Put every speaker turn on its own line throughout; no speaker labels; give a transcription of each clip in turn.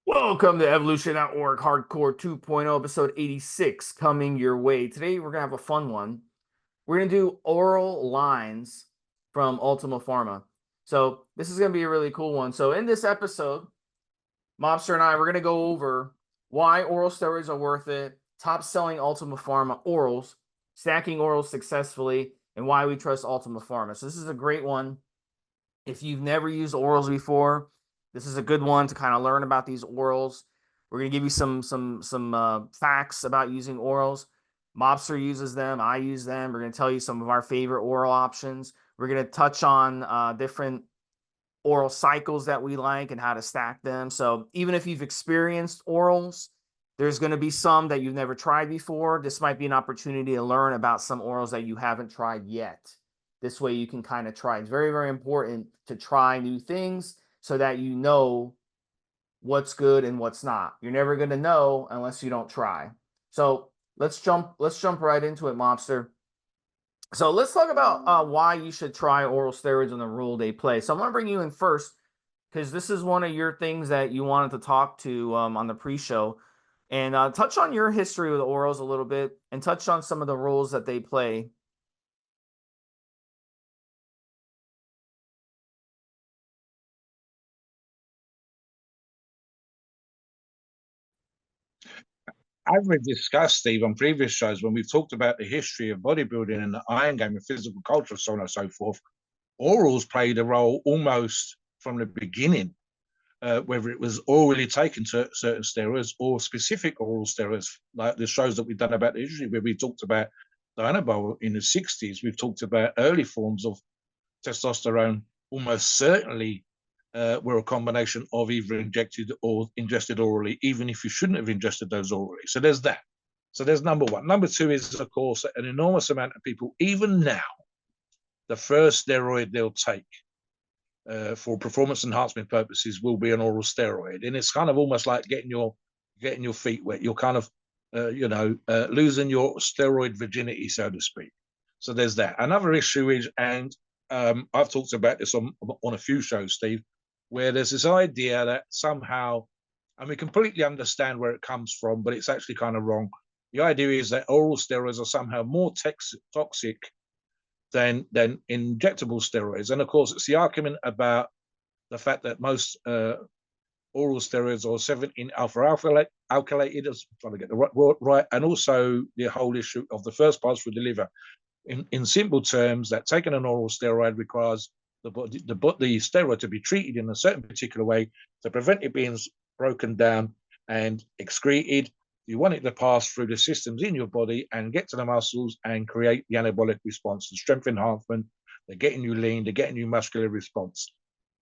Welcome to Evolution.org Hardcore 2.0, episode 86, coming your way. Today, we're going to have a fun one. We're going to do oral lines from Ultima Pharma. So, this is going to be a really cool one. So, in this episode, Mobster and I, we're going to go over why oral steroids are worth it, top selling Ultima Pharma orals, stacking orals successfully, and why we trust Ultima Pharma. So, this is a great one. If you've never used orals before, this is a good one to kind of learn about these orals. We're going to give you some facts about using orals. Mobster uses them. I use them. We're going to tell you some of our favorite oral options. We're going to touch on different oral cycles that we like and how to stack them. So even if you've experienced orals, there's going to be some that you've never tried before. This might be an opportunity to learn about some orals that you haven't tried yet. This way you can kind of try. It's very, very important to try new things so that you know what's good and what's not. You're never going to know unless you don't try. So let's jump right into it, Mobster. So let's talk about why you should try oral steroids and the role they play. So I'm going to bring you in first because this is one of your things that you wanted to talk to on the pre-show, and touch on your history with orals a little bit and touch on some of the roles that they play.
As we've discussed, Steve, on previous shows, when we've talked about the history of bodybuilding and the iron game and physical culture, so on and so forth, orals played a role almost from the beginning, whether it was orally taken to certain steroids or specific oral steroids, like the shows that we've done about the history, where we talked about Dianabol in the 60s, we've talked about early forms of testosterone, almost certainly were a combination of either injected or ingested orally, even if you shouldn't have ingested those orally. So there's that. So there's number one. Number two is, of course, an enormous amount of people, even now, the first steroid they'll take for performance enhancement purposes will be an oral steroid, and it's kind of almost like getting your feet wet. You're kind of losing your steroid virginity, so to speak. So there's that. Another issue is, and I've talked about this on a few shows, Steve, where there's this idea that somehow, and we completely understand where it comes from, but it's actually kind of wrong. The idea is that oral steroids are somehow more toxic than injectable steroids. And of course, it's the argument about the fact that most oral steroids are 17 alpha alkylated, I'm trying to get the word right, and also the whole issue of the first pass through the liver. In simple terms, that taking an oral steroid requires the steroid to be treated in a certain particular way to prevent it being broken down and excreted. You want it to pass through the systems in your body and get to the muscles and create the anabolic response, the strength enhancement. They're getting you lean, they're getting you muscular response,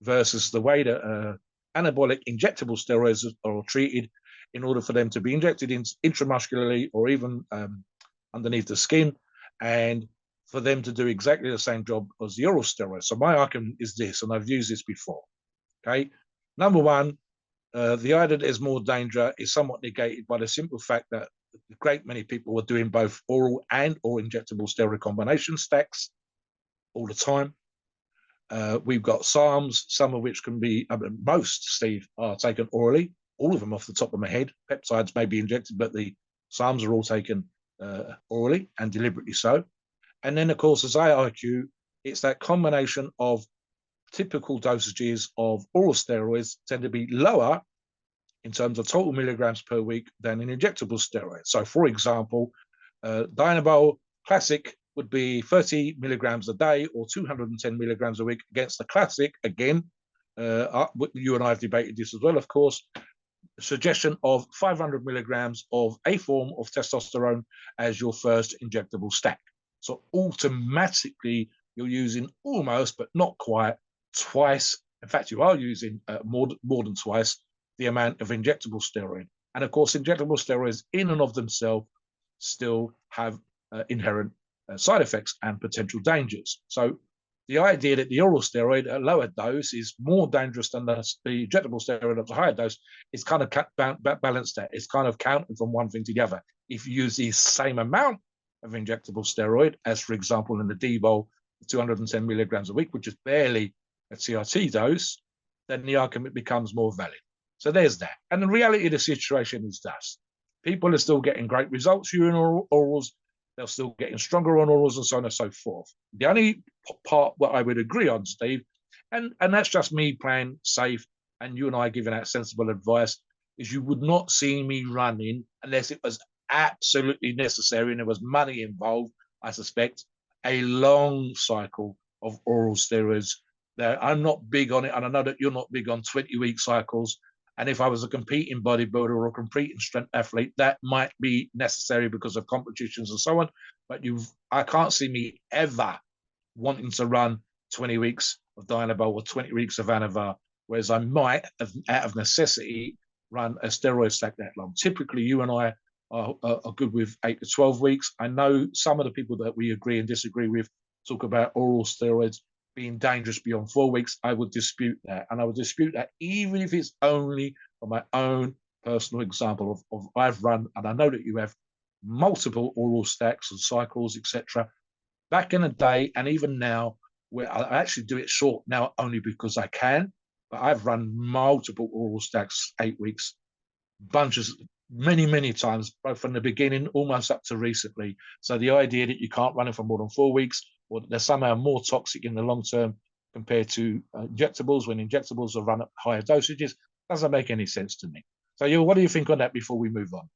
versus the way that anabolic injectable steroids are treated in order for them to be injected intramuscularly or even underneath the skin, and for them to do exactly the same job as the oral steroids. So my argument is this, and I've used this before. Okay, number one, the idea that there's more danger is somewhat negated by the simple fact that a great many people are doing both oral and or injectable steroid combination stacks all the time. We've got SARMs, some of which can be, most, Steve, are taken orally, all of them off the top of my head. Peptides may be injected, but the SARMs are all taken orally and deliberately so. And then, of course, as I argue, it's that combination of typical dosages of oral steroids tend to be lower in terms of total milligrams per week than an injectable steroid. So, for example, Dianabol Classic would be 30 milligrams a day or 210 milligrams a week against the Classic. Again, you and I have debated this as well, of course. Suggestion of 500 milligrams of a form of testosterone as your first injectable stack. So automatically you're using almost, but not quite, twice. In fact, you are using more than twice the amount of injectable steroid. And of course, injectable steroids in and of themselves still have inherent side effects and potential dangers. So the idea that the oral steroid at a lower dose is more dangerous than the injectable steroid at a higher dose is kind of balanced there. It's kind of counting from one thing to the other. If you use the same amount of injectable steroid as, for example, in the D-Bol, 210 milligrams a week, which is barely a CRT dose, then the argument becomes more valid. So there's that. And the reality of the situation is this. People are still getting great results using orals. They're still getting stronger on orals and so on and so forth. The only part what I would agree on, Steve, and that's just me playing safe and you and I giving out sensible advice, is you would not see me running unless it was absolutely necessary and there was money involved, I suspect, a long cycle of oral steroids. That I'm not big on it, and I know that you're not big on 20-week cycles. And if I was a competing bodybuilder or a competing strength athlete, that might be necessary because of competitions and so on. But I can't see me ever wanting to run 20 weeks of Dynamo or 20 weeks of Anavar, whereas I might, out of necessity, run a steroid stack that long. Typically, you and I are good with 8 to 12 weeks. I know some of the people that we agree and disagree with talk about oral steroids being dangerous beyond 4 weeks. I would dispute that. And I would dispute that even if it's only for my own personal example of I've run, and I know that you have, multiple oral stacks and cycles, etc. Back in the day, and even now, where I actually do it short now only because I can, but I've run multiple oral stacks, 8 weeks, bunches, many times, both from the beginning almost up to recently. So the idea that you can't run it for more than 4 weeks, or they're somehow more toxic in the long term compared to injectables, when injectables are run at higher dosages, doesn't make any sense to me. So, what do you think on that before we move on?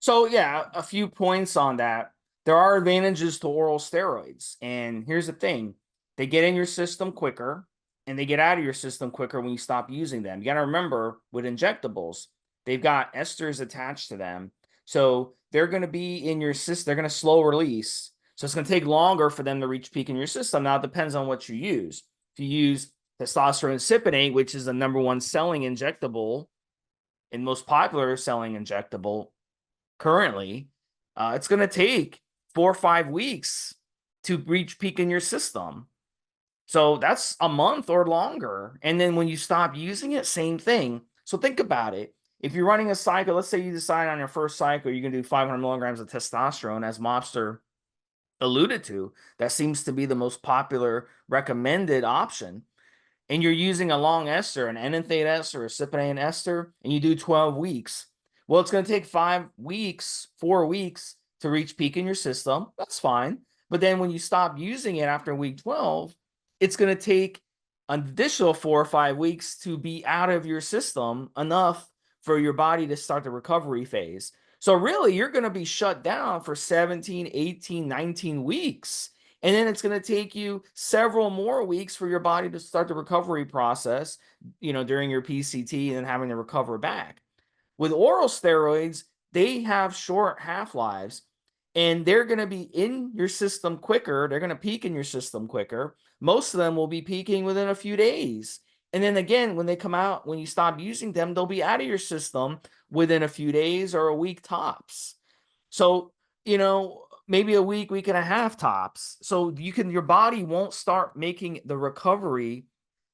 So yeah, a few points on that. There are advantages to oral steroids. And here's the thing. They get in your system quicker and they get out of your system quicker when you stop using them. You got to remember with injectables, they've got esters attached to them. So they're going to be in your system. They're going to slow release. So it's going to take longer for them to reach peak in your system. Now it depends on what you use. If you use testosterone cypionate, which is the #1 selling injectable and most popular selling injectable currently, it's going to take 4 or 5 weeks to reach peak in your system. So that's a month or longer. And then when you stop using it, same thing. So think about it. If you're running a cycle, let's say you decide on your first cycle, you're going to do 500 milligrams of testosterone, as Mobster alluded to. That seems to be the most popular recommended option. And you're using a long ester, an enanthate ester, a cypionate ester, and you do 12 weeks. Well, it's going to take 5 weeks, 4 weeks to reach peak in your system. That's fine. But then when you stop using it after week 12, it's going to take an additional 4 or 5 weeks to be out of your system enough for your body to start the recovery phase. So really, you're going to be shut down for 17, 18, 19 weeks. And then it's going to take you several more weeks for your body to start the recovery process, during your PCT and then having to recover back. With oral steroids, they have short half-lives and they're going to be in your system quicker. They're going to peak in your system quicker. Most of them will be peaking within a few days. And then again, when they come out, when you stop using them, they'll be out of your system within a few days or a week tops. So, maybe a week and a half tops. So your body won't start making the recovery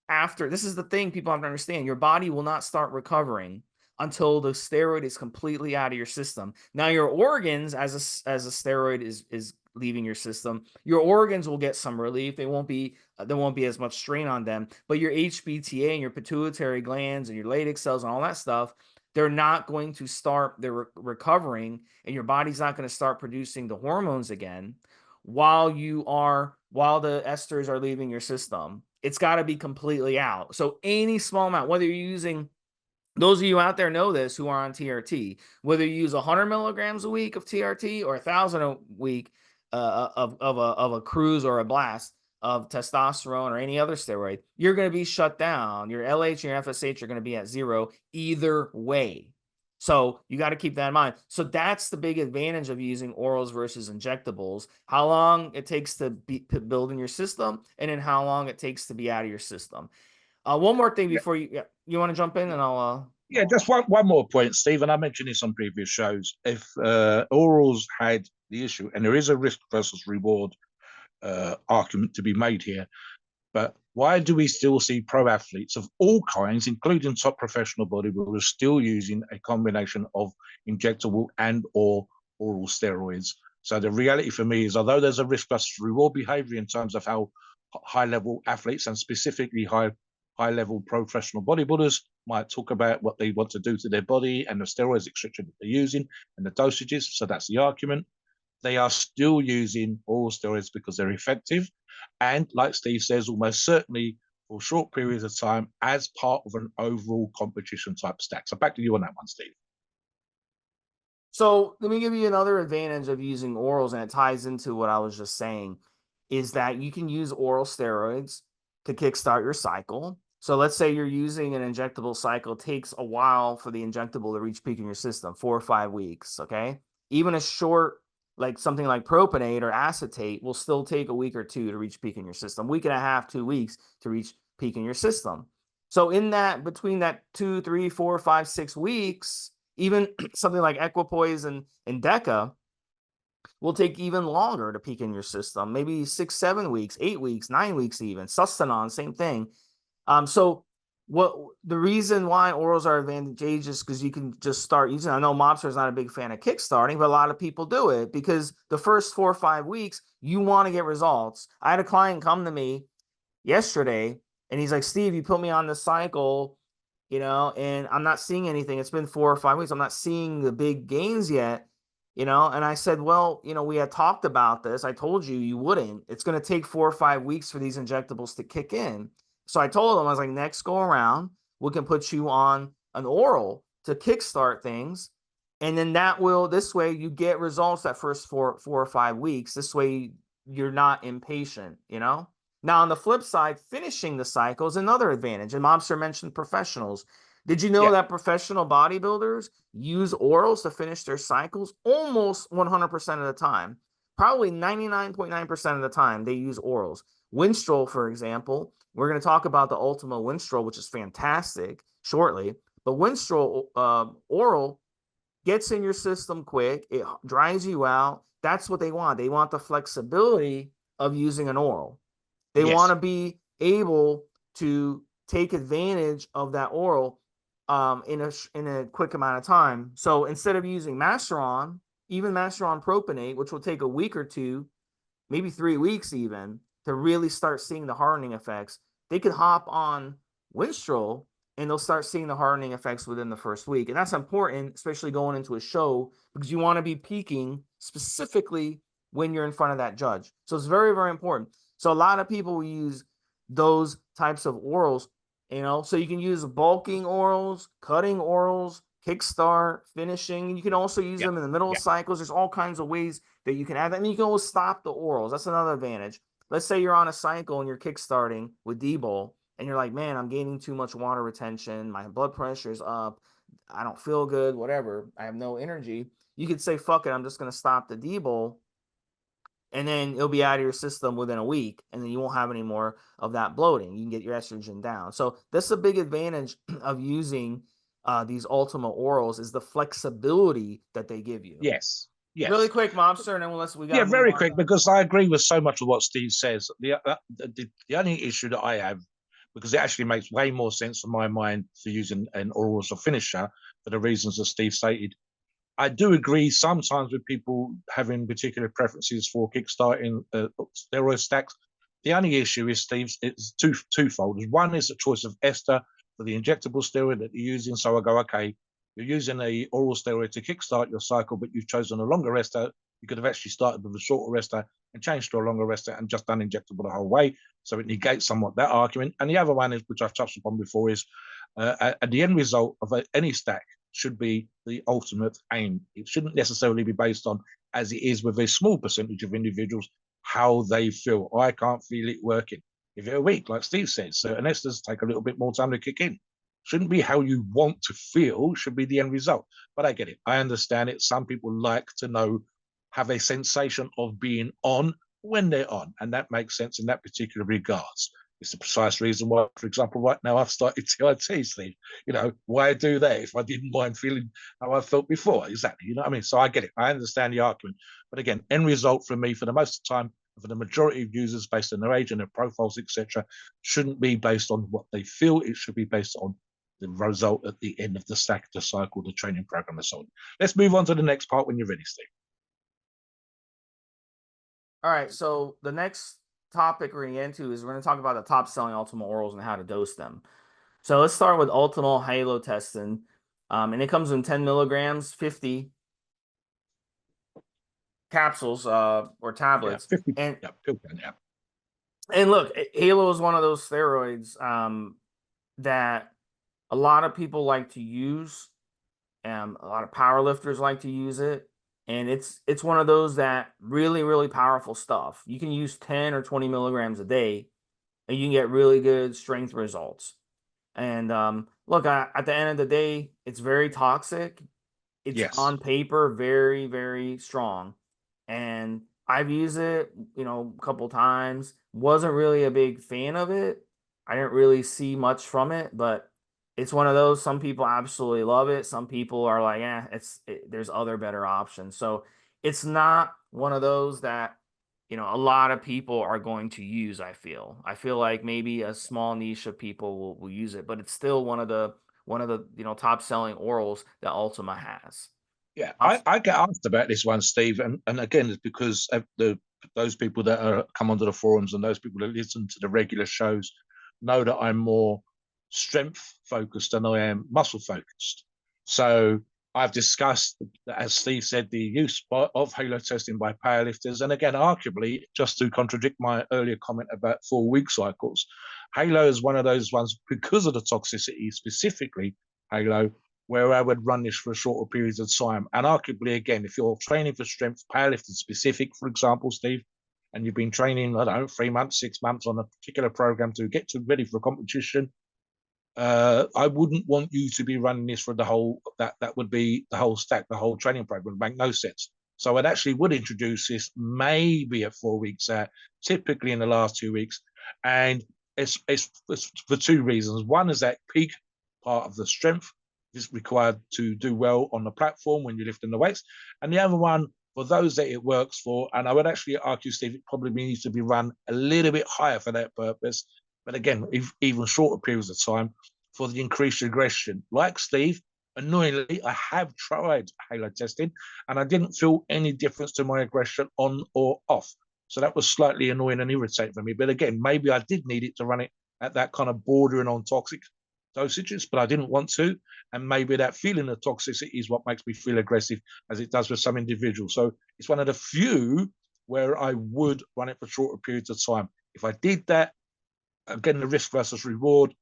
after. This is the thing people have to understand. Your body will not start recovering until the steroid is completely out of your system. Now, your organs, as a steroid is leaving your system, your organs will get some relief. There won't be as much strain on them. But your HBTA and your pituitary glands and your Leydig cells and all that stuff, they're not going to start recovering, and your body's not going to start producing the hormones again while the esters are leaving your system. It's got to be completely out. So any small amount, whether you're using, those of you out there know this who are on TRT, whether you use 100 milligrams a week of TRT or 1,000 a week of a cruise or a blast of testosterone or any other steroid, you're going to be shut down. Your LH and your FSH are going to be at 0 either way. So you got to keep that in mind. So that's the big advantage of using orals versus injectables. How long it takes to build in your system, and then how long it takes to be out of your system. One more thing before you want to jump in, and I'll.
Yeah, just one more point, Stephen. I mentioned this on previous shows. If orals had the issue, and there is a risk versus reward argument to be made here, but why do we still see pro athletes of all kinds, including top professional bodybuilders, still using a combination of injectable and or oral steroids? So the reality for me is, although there's a risk versus reward behavior in terms of how high level athletes and specifically high high-level professional bodybuilders might talk about what they want to do to their body and the steroids, etc., that they're using and the dosages. So that's the argument. They are still using oral steroids because they're effective. And like Steve says, almost certainly for short periods of time as part of an overall competition type stack. So back to you on that one, Steve.
So let me give you another advantage of using orals, and it ties into what I was just saying, is that you can use oral steroids to kickstart your cycle. So let's say you're using an injectable cycle, it takes a while for the injectable to reach peak in your system, 4 or 5 weeks, okay? Even a short, like something like propionate or acetate will still take a week or two to reach peak in your system, week and a half, 2 weeks to reach peak in your system. So in that, between that 2, 3, 4, 5, 6 weeks, even something like equipoise and Deca will take even longer to peak in your system, maybe 6, 7 weeks, 8 weeks, 9 weeks even. Sustanon, same thing. So what the reason why orals are advantageous because you can just start using. I know Mobster is not a big fan of kickstarting, but a lot of people do it because the first 4 or 5 weeks you want to get results. I had a client come to me yesterday and he's like, Steve, you put me on this cycle, and I'm not seeing anything. It's been 4 or 5 weeks. I'm not seeing the big gains yet, and I said, well, we had talked about this. I told you you wouldn't. It's going to take 4 or 5 weeks for these injectables to kick in. So I told him, I was like, next go around, we can put you on an oral to kickstart things. And then this way you get results that first 4 or 5 weeks. This way you're not impatient, Now, on the flip side, finishing the cycle is another advantage. And Mobster mentioned professionals. Did you know that professional bodybuilders use orals to finish their cycles almost 100% of the time? Probably 99.9% of the time, they use orals. Winstrol, for example, we're going to talk about the Ultima Winstrol, which is fantastic shortly. But Winstrol oral gets in your system quick. It dries you out. That's what they want. They want the flexibility of using an oral. They want to be able to take advantage of that oral in a quick amount of time. So instead of using Masteron, even Masteron propionate, which will take a week or two, maybe 3 weeks even, to really start seeing the hardening effects, they could hop on Winstrol and they'll start seeing the hardening effects within the first week. And that's important, especially going into a show, because you want to be peaking specifically when you're in front of that judge. So it's very, very important. So a lot of people will use those types of orals, so you can use bulking orals, cutting orals, kickstart, finishing. You can also use them in the middle of cycles. There's all kinds of ways that you can add that. I mean, you can always stop the orals. That's another advantage. Let's say you're on a cycle and you're kickstarting with D-Bowl and you're like, man, I'm gaining too much water retention. My blood pressure is up. I don't feel good, whatever. I have no energy. You could say, fuck it, I'm just going to stop the D-Bowl. And then it'll be out of your system within a week. And then you won't have any more of that bloating. You can get your estrogen down. So that's a big advantage of using these Ultima orals is the flexibility that they give you.
Yes.
Really quick, Mobster, and then we got
very quick, because I agree with so much of what Steve says. The only issue that I have, because it actually makes way more sense in my mind to use an oral as a finisher for the reasons that Steve stated. I do agree sometimes with people having particular preferences for kickstarting steroid stacks. The only issue is, Steve, it's twofold. One is the choice of ester for the injectable steroid that you're using. So I go, okay, you're using a oral steroid to kickstart your cycle, but you've chosen a longer ester. You could have actually started with a shorter ester and changed to a longer ester and just done injectable the whole way. So it negates somewhat that argument. And the other one is, which I've touched upon before, is at the end result of any stack should be the ultimate aim. It shouldn't necessarily be based on, as it is with a small percentage of individuals, how they feel. I can't feel it working. If you're weak, like Steve said, certain esters take a little bit more time to kick in. Shouldn't be how you want to feel, should be the end result. But I get it. I understand it. Some people like to have a sensation of being on when they're on. And that makes sense in that particular regards. It's the precise reason why, for example, right now I've started TIT, Steve. Why do that if I didn't mind feeling how I felt before? Exactly. You know what I mean? So I get it. I understand the argument. But again, end result for me, for the most of the time, for the majority of users based on their age and their profiles, etc., shouldn't be based on what they feel. It should be based on the result at the end of the stack, the cycle, the training program, and so on. Let's move on to the next part when you're ready, Steve.
All right. So the next topic we're going to get into is we're going to talk about the top selling Ultima orals and how to dose them. So let's start with Ultima Halo testing. And it comes in 10 milligrams, 50 capsules or tablets.
50.
And
Yeah.
and look, Halo is one of those steroids that a lot of people like to use. A lot of power lifters like to use it. And it's one of those that really, really powerful stuff. You can use 10 or 20 milligrams a day and you can get really good strength results. And look, at the end of the day, it's very toxic. It's
Yes.
on paper very, very strong. And I've used it, a couple times. Wasn't really a big fan of it. I didn't really see much from it, but it's one of those. Some people absolutely love it. Some people are like, there's other better options. So it's not one of those that a lot of people are going to use. I feel like maybe a small niche of people will use it, but it's still one of the top selling orals that Ultima has.
Yeah, I get asked about this one, Steve, and again, it's because of those people that come onto the forums and those people that listen to the regular shows know that I'm more strength focused than I am muscle focused. So I've discussed, as Steve said, the use of halo testing by powerlifters, and again, arguably, just to contradict my earlier comment about 4-week cycles, halo is one of those ones because of the toxicity, specifically halo, where I would run this for shorter periods of time. And arguably, again, if you're training for strength, powerlifting specific, for example, Steve, and you've been training, I don't know, 3 months, 6 months on a particular program to get ready for a competition, I wouldn't want you to be running this for the whole, that would be the whole stack, the whole training program, would make no sense. So I'd actually would introduce this maybe at 4 weeks out, typically in the last 2 weeks. And it's for 2 reasons. One is that peak part of the strength is required to do well on the platform when you're lifting the weights. And the other one, for those that it works for, and I would actually argue, Steve, it probably needs to be run a little bit higher for that purpose. But again, even shorter periods of time for the increased aggression. Like Steve, annoyingly, I have tried halo testing and I didn't feel any difference to my aggression on or off. So that was slightly annoying and irritating for me. But again, maybe I did need it to run it at that kind of bordering on toxic dosages, but I didn't want to. And maybe that feeling of toxicity is what makes me feel aggressive, as it does with some individuals. So it's one of the few where I would run it for shorter periods of time. If I did that, again, the risk versus reward,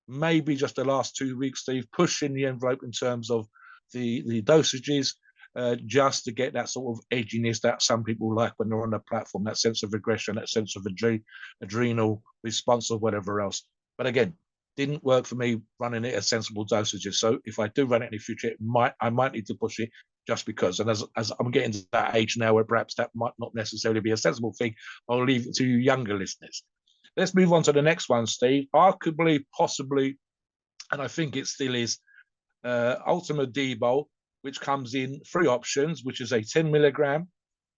maybe just the last 2 weeks, Steve, pushing the envelope in terms of the dosages, just to get that sort of edginess that some people like when they're on the platform, that sense of aggression, that sense of adrenal response or whatever else. But again, didn't work for me running it at sensible dosages. So if I do run it in the future, I might need to push it just because. And as I'm getting to that age now where perhaps that might not necessarily be a sensible thing, I'll leave it to you younger listeners. Let's move on to the next one, Steve. Arguably, possibly, and I think it still is, Ultima Debo, which comes in 3 options, which is a 10 milligram,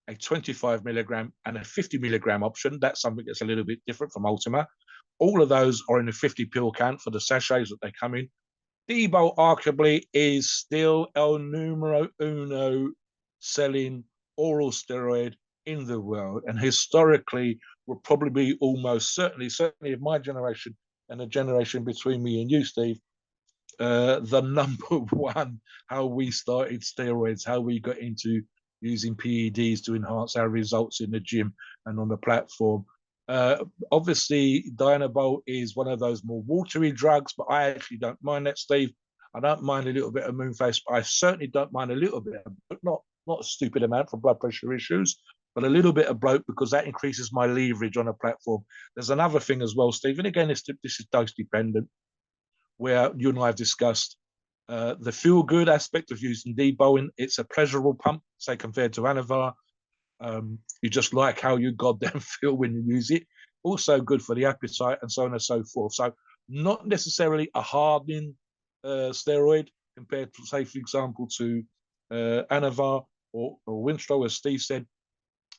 a 25 milligram, and a 50 milligram option. That's something that's a little bit different from Ultima. All of those are in a 50 pill can for the sachets that they come in. Debo arguably is still el numero uno selling oral steroid in the world, and historically will probably be almost certainly of my generation and the generation between me and you, Steve, the number one, how we started steroids, how we got into using PEDs to enhance our results in the gym and on the platform. Obviously, Dynabol is one of those more watery drugs, but I actually don't mind that, Steve. I don't mind a little bit of moonface, but I certainly don't mind a little bit, not a stupid amount for blood pressure issues, but a little bit of bloat because that increases my leverage on a platform. There's another thing as well, Steve, and again, this is dose dependent, where you and I have discussed the feel-good aspect of using Debo. It's a pleasurable pump, say, compared to Anavar. You just like how you goddamn feel when you use it. Also good for the appetite and so on and so forth. So not necessarily a hardening steroid compared to, say, for example, to Anavar or Winstro, as Steve said,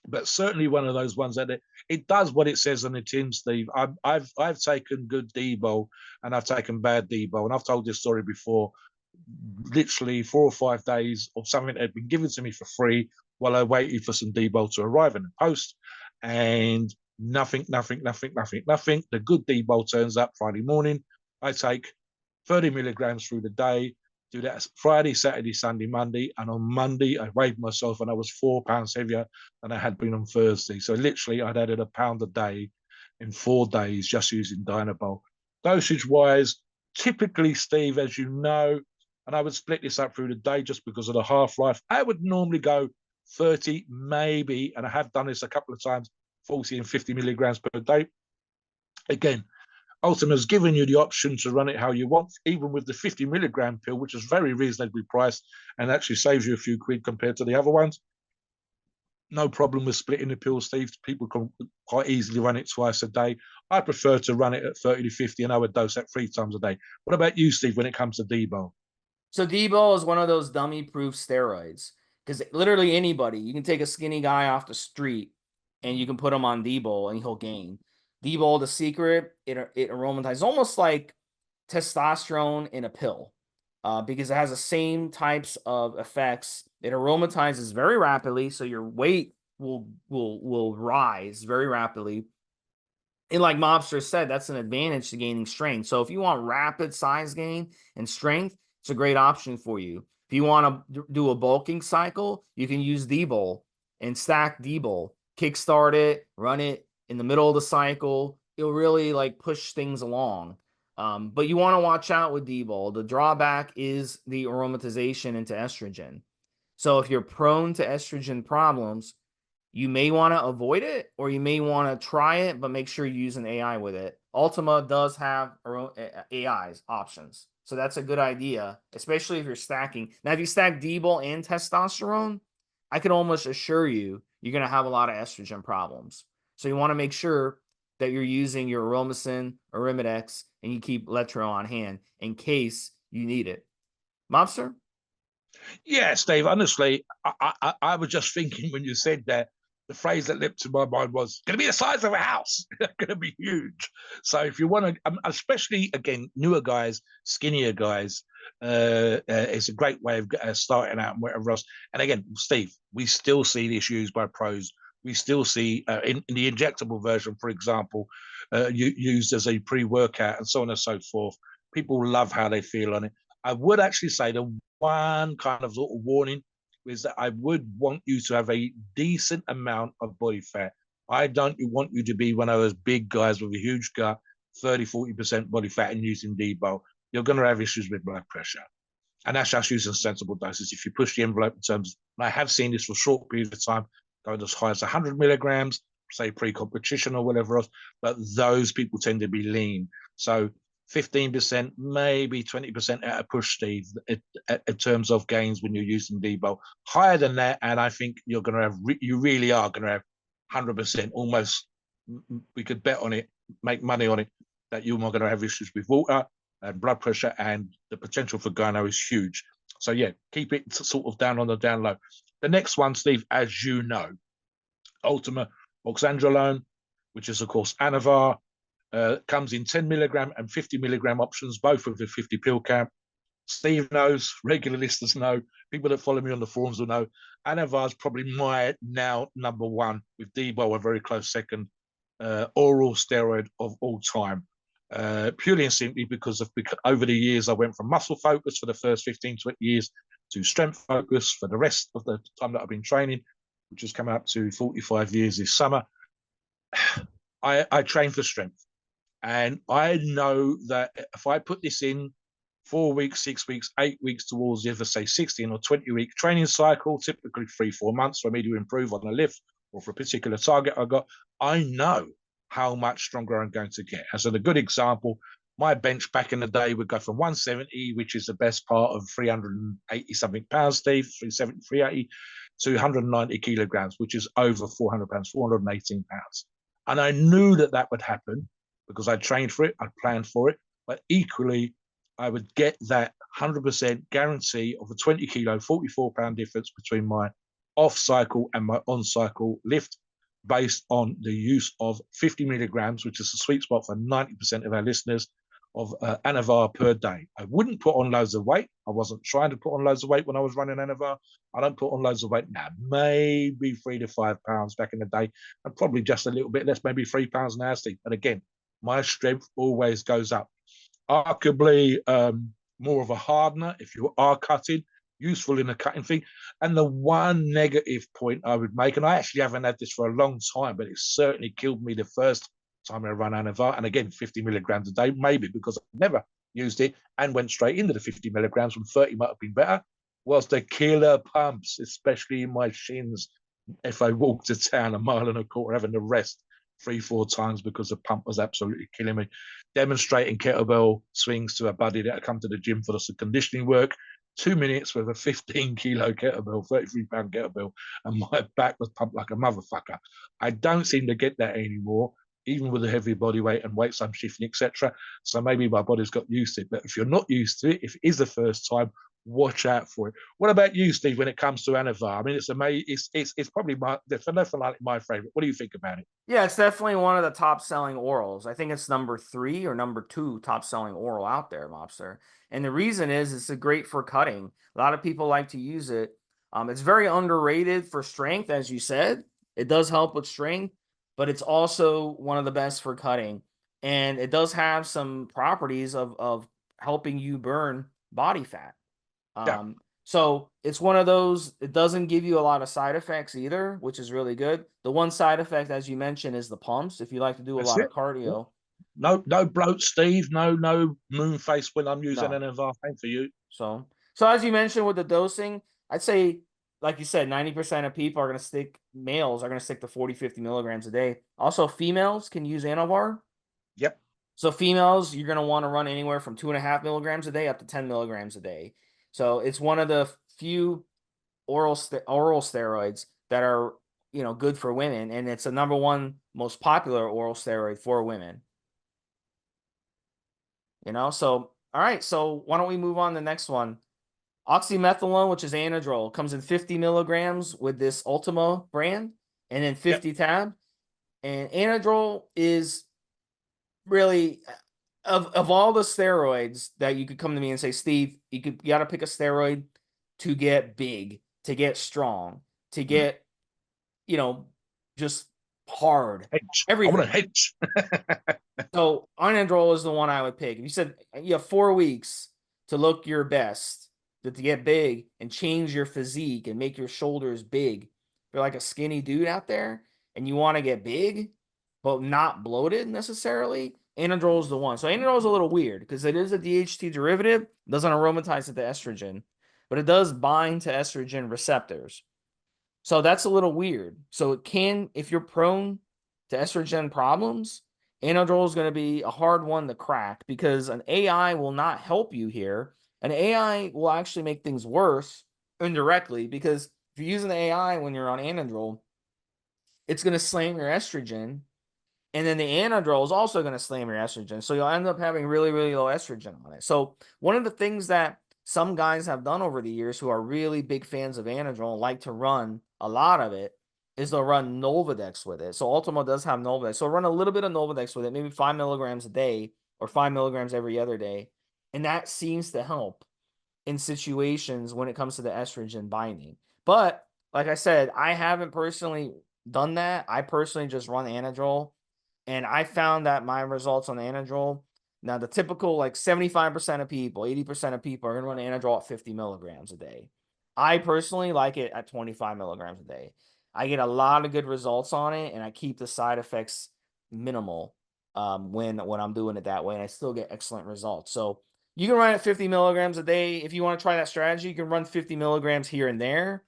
but certainly one of those ones that it does what it says on the tin, Steve. I've taken good Debo and I've taken bad Debo, and I've told this story before. Literally 4 or 5 days of something that had been given to me for free while I waited for some Debo to arrive in the post, and nothing. The good D-bol turns up Friday morning. I take 30 milligrams through the day, do that Friday, Saturday, Sunday, Monday. And on Monday, I weighed myself and I was 4 pounds heavier than I had been on Thursday. So literally, I'd added a pound a day in 4 days just using Dynabol. Dosage wise, typically, Steve, as you know, and I would split this up through the day just because of the half-life, I would normally go 30, maybe, and I have done this a couple of times, 40 and 50 milligrams per day. Again, Ultima's given you the option to run it how you want, even with the 50 milligram pill, which is very reasonably priced and actually saves you a few quid compared to the other ones. No problem with splitting the pill, Steve. People can quite easily run it twice a day. I prefer to run it at 30 to 50 and I would dose that 3 times a day. What about you, Steve, when it comes to D-bol?
So D-bol is one of those dummy-proof steroids because literally anybody, you can take a skinny guy off the street and you can put him on D-bol and he'll gain. D-bol, the secret, it aromatizes almost like testosterone in a pill because it has the same types of effects. It aromatizes very rapidly, so your weight will rise very rapidly. And like Mobster said, that's an advantage to gaining strength. So if you want rapid size gain and strength, it's a great option for you. If you want to do a bulking cycle, you can use D-bol and stack D-bol, kickstart it, run it in the middle of the cycle. It'll really like push things along. But you want to watch out with D-bol. The drawback is the aromatization into estrogen. So if you're prone to estrogen problems, you may want to avoid it or you may want to try it, but make sure you use an AI with it. Ultima does have AIs options. So that's a good idea, especially if you're stacking. Now, if you stack D-bol and testosterone, I can almost assure you, you're going to have a lot of estrogen problems. So you want to make sure that you're using your Aromacin, Arimidex, and you keep Letro on hand in case you need it. Mobster?
Yeah, Steve, honestly, I was just thinking when you said that, the phrase that leapt to my mind was going to be the size of a house, going to be huge. So if you want to, especially again, newer guys, skinnier guys, it's a great way of starting out and whatever else. And again, Steve, we still see this used by pros. We still see in the injectable version, for example, used as a pre-workout and so on and so forth. People love how they feel on it. I would actually say the one kind of sort of warning is that I would want you to have a decent amount of body fat. I don't want you to be one of those big guys with a huge gut, 30, 40% body fat and using D-bol. You're going to have issues with blood pressure. And that's just using sensible doses. If you push the envelope in terms, and I have seen this for a short period of time, going as high as 100 milligrams, say pre-competition or whatever else, but those people tend to be lean. So 15%, maybe 20% at a push, Steve, in terms of gains when you're using D-bol. Higher than that, and I think you're going to have, you really are going to have 100%, almost, we could bet on it, make money on it, that you're not going to have issues with water and blood pressure, and the potential for gyno is huge. So yeah, keep it sort of down on the down low. The next one, Steve, as you know, Ultima oxandrolone, which is of course Anavar, comes in 10 milligram and 50 milligram options, both with the 50 pill cap. Steve knows, regular listeners know, people that follow me on the forums will know. Anavar is probably my now number one, with D-bol a very close second, oral steroid of all time. Purely and simply because over the years, I went from muscle focus for the first 15, 20 years to strength focus for the rest of the time that I've been training, which has come up to 45 years this summer. I train for strength. And I know that if I put this in 4 weeks, 6 weeks, 8 weeks towards the, say, 16 or 20-week training cycle, typically 3-4 months for me to improve on a lift or for a particular target I got, I know how much stronger I'm going to get. And so the good example, my bench back in the day would go from 170, which is the best part of 380 something pounds, Steve, 370, 380, to 190 kilograms, which is over 400 pounds, 418 pounds. And I knew that that would happen because I trained for it, I planned for it, but equally, I would get that 100% guarantee of a 20 kilo, 44 pound difference between my off cycle and my on cycle lift, based on the use of 50 milligrams, which is the sweet spot for 90% of our listeners, of Anavar per day. I wouldn't put on loads of weight. I wasn't trying to put on loads of weight when I was running Anavar. I don't put on loads of weight now, maybe 3 to 5 pounds back in the day, and probably just a little bit less, maybe 3 pounds now, Steve. And again, my strength always goes up. Arguably more of a hardener if you are cutting, useful in the cutting thing. And the one negative point I would make, and I actually haven't had this for a long time, but it certainly killed me the first time I ran Anavar, and again, 50 milligrams a day, maybe because I've never used it and went straight into the 50 milligrams when 30 might have been better, was the killer pumps, especially in my shins. If I walked to town a mile and a quarter, having to rest 3 or 4 times because the pump was absolutely killing me. Demonstrating kettlebell swings to a buddy that had come to the gym for some conditioning work. 2 minutes with a 15-kilo kettlebell, 33-pound kettlebell, and my back was pumped like a motherfucker. I don't seem to get that anymore, even with a heavy body weight and weights I'm shifting, etc. So maybe my body's got used to it. But if you're not used to it, if it is the first time, watch out for it. What about you, Steve, when it comes to Anavar? I mean, it's amazing. It's probably definitely my favorite. What do you think about it?
Yeah, it's definitely one of the top selling orals. I think it's number 3 or number 2 top selling oral out there, Mobster. And the reason is it's great for cutting. A lot of people like to use it. It's very underrated for strength, as you said. It does help with strength, but it's also one of the best for cutting. And it does have some properties of helping you burn body fat.
Yeah,
So it's one of those, it doesn't give you a lot of side effects either, which is really good. The one side effect, as you mentioned, is the pumps. If you like to do a
that's
lot of
it. Yeah.
cardio,
No bloat, Steve. No moon face when I'm using
no.
Anavar. Thank for you.
So as you mentioned with the dosing, I'd say, like you said, 90% of people are going to stick, males are going to stick to 40, 50 milligrams a day. Also, females can use Anavar.
Yep.
So females, you're going to want to run anywhere from 2.5 milligrams a day up to 10 milligrams a day. So it's one of the few oral steroids that are, good for women, and it's the number one most popular oral steroid for women. So all right, so why don't we move on to the next one? Oxymethylone, which is Anadrol, comes in 50 milligrams with this Ultima brand, and then
Yep.
50 tab. And Anadrol is really, of all the steroids that you could come to me and say, Steve, you got to pick a steroid to get big, to get strong, to get, just hard,
Hedge. I want a
everything.
hedge.
So Anandrol is the one I would pick. If you said you have 4 weeks to look your best, to get big and change your physique and make your shoulders big, if you're like a skinny dude out there and you want to get big, but not bloated necessarily, Anandrol is the one. So Anandrol is a little weird because it is a DHT derivative, doesn't aromatize it to estrogen, but it does bind to estrogen receptors. So that's a little weird. So it can, if you're prone to estrogen problems, Anadrol is going to be a hard one to crack because an AI will not help you here. An AI will actually make things worse indirectly because if you're using the AI when you're on Anadrol, it's going to slam your estrogen. And then the Anadrol is also going to slam your estrogen. So you'll end up having really, really low estrogen on it. So one of the things that some guys have done over the years who are really big fans of Anadrol and like to run a lot of it is they'll run Nolvadex with it. So Ultima does have Nolvadex. So run a little bit of Nolvadex with it, maybe 5 milligrams a day or 5 milligrams every other day. And that seems to help in situations when it comes to the estrogen binding. But like I said, I haven't personally done that. I personally just run Anadrol, and I found that my results on Anadrol, now the typical like 75% of people, 80% of people are going to run Anadrol at 50 milligrams a day. I personally like it at 25 milligrams a day. I get a lot of good results on it, and I keep the side effects minimal when I'm doing it that way, and I still get excellent results. So you can run at 50 milligrams a day. If you want to try that strategy, you can run 50 milligrams here and there.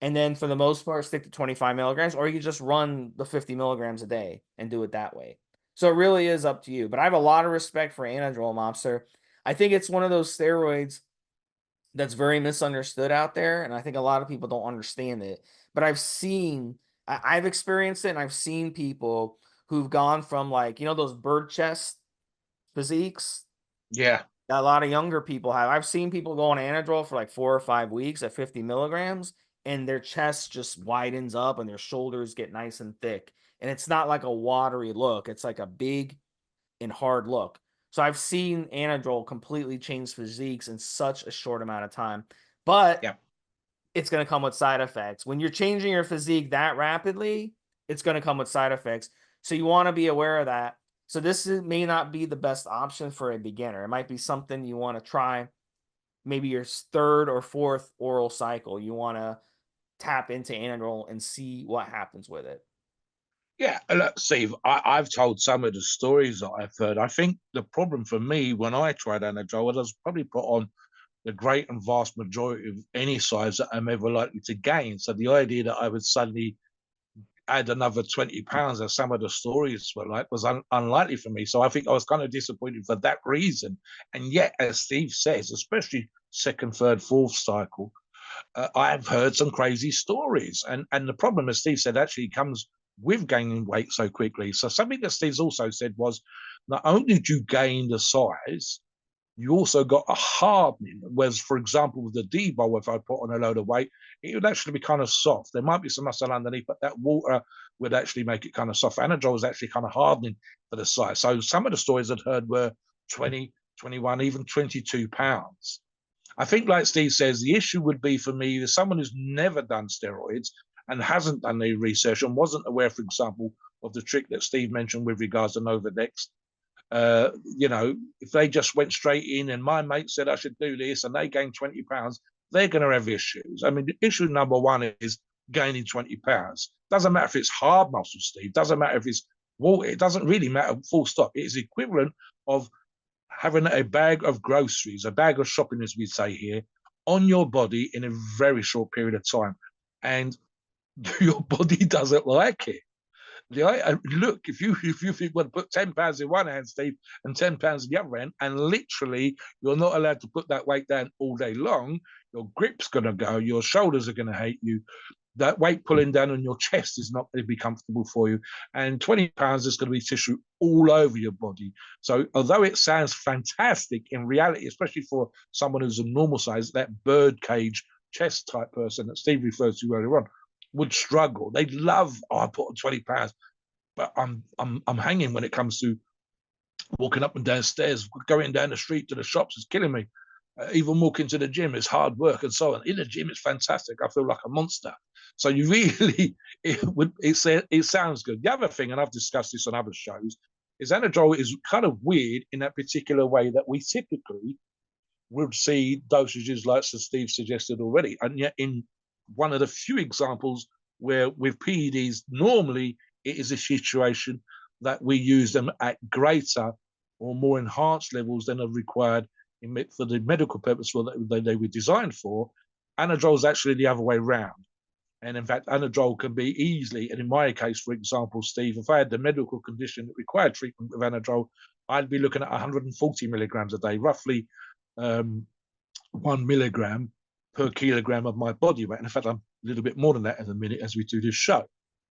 And then for the most part, stick to 25 milligrams, or you can just run the 50 milligrams a day and do it that way. So it really is up to you. But I have a lot of respect for Anadrol, Mobster. I think it's one of those steroids that's very misunderstood out there. And I think a lot of people don't understand it. But I've experienced it, and I've seen people who've gone from, like, those bird chest physiques
Yeah.
that a lot of younger people have. I've seen people go on Anadrol for like 4 or 5 weeks at 50 milligrams, and their chest just widens up and their shoulders get nice and thick. And it's not like a watery look, it's like a big and hard look. So I've seen anadrol completely change physiques in such a short amount of time. But
Yeah.
it's going to come with side effects. When you're changing your physique that rapidly, it's going to come with side effects. So you want to be aware of that. So may not be the best option for a beginner. It might be something you want to try maybe your third or fourth oral cycle. You want to tap into anadrol and see what happens with it.
Yeah, look, Steve, I've told some of the stories that I've heard. I think the problem for me when I tried anadrol was I was probably put on the great and vast majority of any size that I'm ever likely to gain. So the idea that I would suddenly add another 20 pounds, as some of the stories were like, was unlikely for me. So I think I was kind of disappointed for that reason. And yet, as Steve says, especially second, third, fourth cycle, I've heard some crazy stories. And the problem, as Steve said, actually comes with gaining weight so quickly. So something that Steve's also said was, not only did you gain the size, you also got a hardening. Whereas, for example, with the debo, if I put on a load of weight, it would actually be kind of soft. There might be some muscle underneath, but that water would actually make it kind of soft. Anadrol is actually kind of hardening for the size. So some of the stories I'd heard were 20, 21, even 22 pounds. I think, like Steve says, the issue would be for me as someone who's never done steroids and hasn't done any research and wasn't aware, for example, of the trick that Steve mentioned with regards to Novadex. If they just went straight in and my mate said I should do this and they gained 20 pounds, they're going to have issues. I mean, issue number one is gaining 20 pounds. Doesn't matter if it's hard muscle, Steve. Doesn't matter if it's water. It doesn't really matter, full stop. It is equivalent of having a bag of groceries, a bag of shopping, as we say here, on your body in a very short period of time. And your body doesn't like it. Look, if you want to put £10 in one hand, Steve, and £10 in the other hand, and literally you're not allowed to put that weight down all day long, your grip's going to go, your shoulders are going to hate you. That weight pulling down on your chest is not going to be comfortable for you. And 20 pounds is going to be tissue all over your body. So although it sounds fantastic, in reality, especially for someone who's a normal size, that bird cage chest type person that Steve referred to earlier on, would struggle. They'd love, I put on 20 pounds, but I'm hanging when it comes to walking up and down stairs, going down the street to the shops is killing me. Even walking to the gym is hard work and so on. In the gym, it's fantastic. I feel like a monster. So you really, it sounds good. The other thing, and I've discussed this on other shows, is anadrol is kind of weird in that particular way that we typically would see dosages like Steve suggested already. And yet in one of the few examples where with PEDs, normally it is a situation that we use them at greater or more enhanced levels than are required for the medical purpose they were designed for. Anadrol is actually the other way around. And in fact, anadrol can be easily, and in my case, for example, Steve, if I had the medical condition that required treatment with anadrol, I'd be looking at 140 milligrams a day, roughly 1 milligram per kilogram of my body weight. And in fact, I'm a little bit more than that in a minute as we do this show.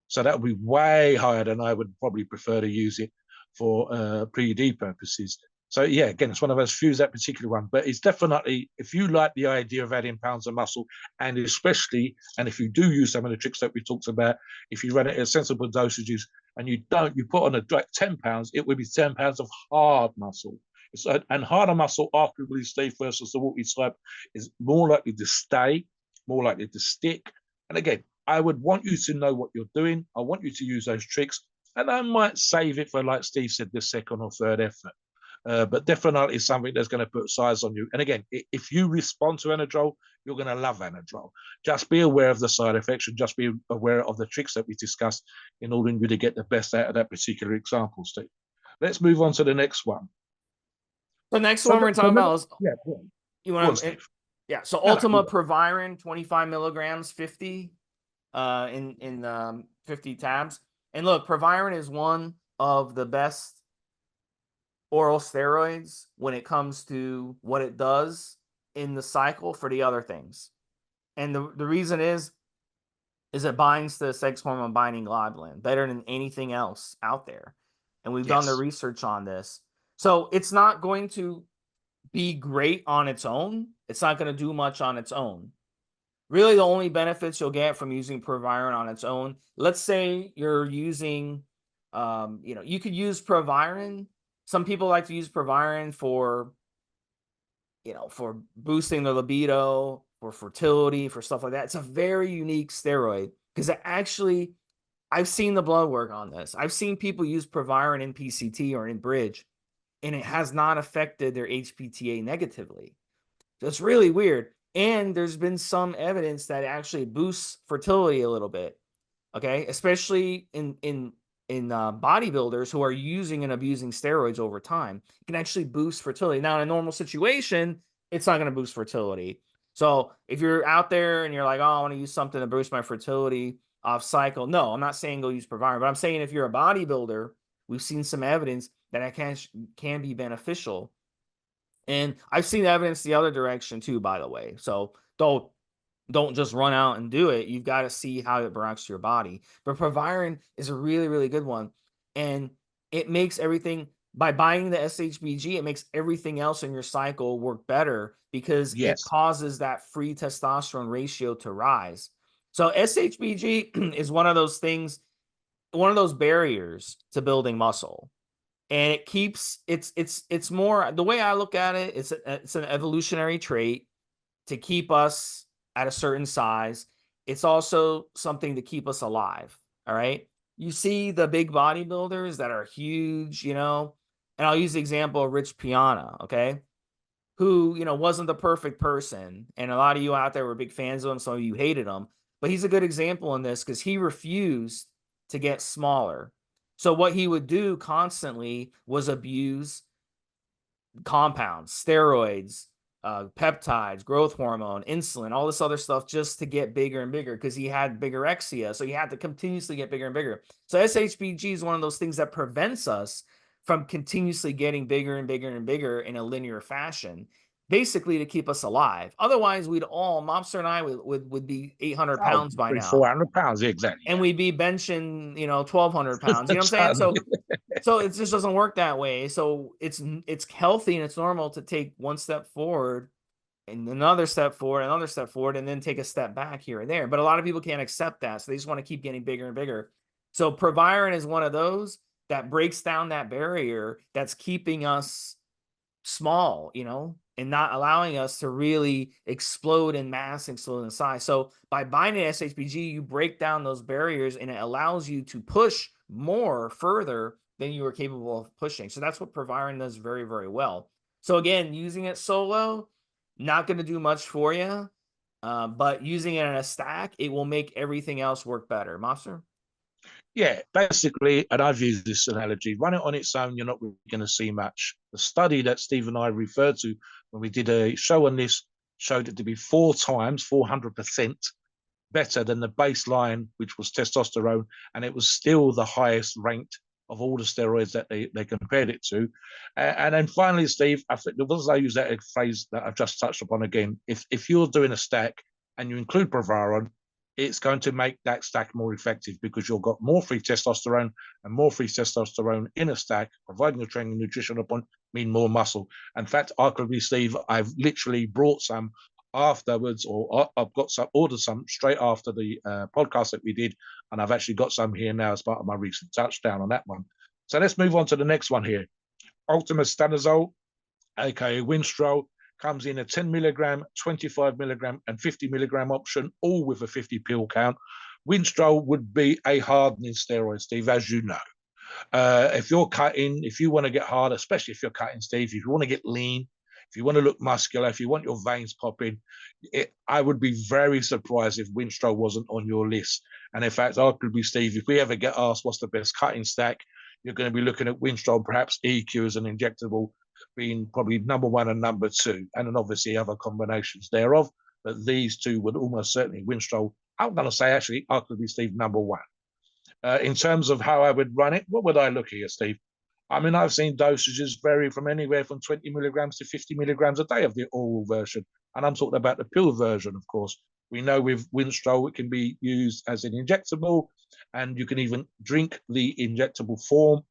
So that would be way higher than I would probably prefer to use it for pre-ED purposes. So yeah, again, it's one of those few, that particular one. But it's definitely, if you like the idea of adding pounds of muscle, and especially, and if you do use some of the tricks that we talked about, if you run it at sensible dosages and you put on a direct 10 pounds, it would be 10 pounds of hard muscle. And harder muscle, arguably, Steve, versus the watery type, is more likely to stay, more likely to stick. And again, I would want you to know what you're doing. I want you to use those tricks. And I might save it for, like Steve said, the second or third effort. But definitely something that's going to put size on you. And again, if you respond to anadrol, you're going to love anadrol. Just be aware of the side effects and just be aware of the tricks that we discussed in order to get the best out of that particular example, Steve. Let's move on to the next one.
The next one we're talking about is,
yeah,
you want to, yeah. So Ultima Proviron, 25 milligrams, 50 in 50 tabs. And look, Proviron is one of the best oral steroids when it comes to what it does in the cycle for the other things. And the reason is it binds to sex hormone binding globulin better than anything else out there. And we've done the research on this. So it's not going to be great on its own. It's not going to do much on its own. Really, the only benefits you'll get from using Proviron on its own, let's say you're using, you could use Proviron some people like to use Proviron for, for boosting their libido, for fertility, for stuff like that. It's a very unique steroid because it actually, I've seen the blood work on this. I've seen people use Proviron in PCT or in Bridge, and it has not affected their HPTA negatively. So it's really weird. And there's been some evidence that it actually boosts fertility a little bit. Okay, especially in bodybuilders who are using and abusing steroids over time, it can actually boost fertility. Now, in a normal situation, it's not going to boost fertility. So if you're out there and you're like, oh, I want to use something to boost my fertility off cycle, no, I'm not saying go use Proviron, but I'm saying if you're a bodybuilder, we've seen some evidence that it can be beneficial. And I've seen evidence the other direction too, by the way. So don't just run out and do it. You've got to see how it reacts to your body. But Proviron is a really, really good one. And it makes everything, by buying the SHBG, it makes everything else in your cycle work better because it
Yes.
causes that free testosterone ratio to rise. So SHBG is one of those things, one of those barriers to building muscle. And it keeps it's more, the way I look at it, it's an evolutionary trait to keep us at a certain size. It's also something to keep us alive. All right. You see the big bodybuilders that are huge, and I'll use the example of Rich Piana, okay, who, wasn't the perfect person. And a lot of you out there were big fans of him. Some of you hated him, but he's a good example in this because he refused to get smaller. So what he would do constantly was abuse compounds, steroids, peptides, growth hormone, insulin, all this other stuff just to get bigger and bigger because he had bigorexia. So he had to continuously get bigger and bigger. So SHBG is one of those things that prevents us from continuously getting bigger and bigger and bigger in a linear fashion, basically to keep us alive. Otherwise, Mobster and I would be 800
Oh,
pounds by
three,
now.
400 pounds. Yeah, exactly.
And we'd be benching, 1,200 pounds. You know what I'm saying?
Certainly.
So it just doesn't work that way. So it's healthy and it's normal to take one step forward and another step forward, and then take a step back here and there. But a lot of people can't accept that. So they just want to keep getting bigger and bigger. So Proviron is one of those that breaks down that barrier that's keeping us small, and not allowing us to really explode in mass, explode in size. So by binding SHBG, you break down those barriers and it allows you to push more further than you were capable of pushing. So that's what Proviron does very, very well. So again, using it solo, not going to do much for you, but using it in a stack, it will make everything else work better. Mobster?
Yeah, basically, and I've used this analogy, run it on its own, you're not really going to see much. The study that Steve and I referred to when we did a show on this showed it to be 400% better than the baseline, which was testosterone, and it was still the highest ranked of all the steroids that they compared it to. And then finally, Steve, I think because I use that phrase that I've just touched upon again, if you're doing a stack and you include Proviron, it's going to make that stack more effective because you've got more free testosterone, and more free testosterone in a stack, providing you're training nutrition upon, mean more muscle. In fact, arguably, Steve, I've literally brought some afterwards, or I've got some, ordered some straight after the podcast that we did, and I've actually got some here now as part of my recent touchdown on that one. So let's move on to the next one here. Ultima Stanozol, aka Winstrol, comes in a 10 milligram, 25 milligram, and 50 milligram option, all with a 50 pill count. Winstrol would be a hardening steroid, Steve, as you know. If you're cutting, if you want to get hard, especially if you're cutting, Steve, if you want to get lean, if you want to look muscular, if you want your veins popping, I would be very surprised if Winstrol wasn't on your list. And in fact, I could be, Steve, if we ever get asked what's the best cutting stack, you're going to be looking at Winstrol, perhaps EQ as an injectable, being probably number one and number two, and then obviously other combinations thereof. But these two would almost certainly Winstrol. I'm going to say actually, arguably, Steve, number one. In terms of how I would run it, what would I look here, Steve? I mean, I've seen dosages vary from anywhere from 20 milligrams to 50 milligrams a day of the oral version. And I'm talking about the pill version, of course. We know with Winstrol, it can be used as an injectable, and you can even drink the injectable form.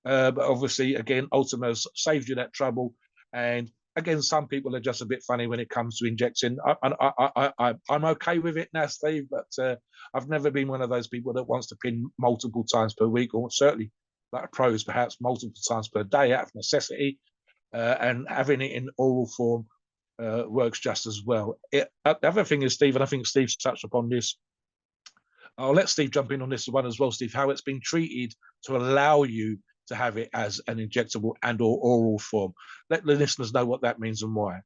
But obviously, again, Ultima's saved you that trouble. And again, some people are just a bit funny when it comes to injecting. I'm okay with it now, Steve, but I've never been one of those people that wants to pin multiple times per week, or certainly like pros, perhaps multiple times per day out of necessity, and having it in oral form works just as well. The other thing is, Steve, and I think Steve's touched upon this. I'll let Steve jump in on this one as well, Steve, how it's been treated to allow you to have it as an injectable and or oral form. Let the listeners know what that means and why.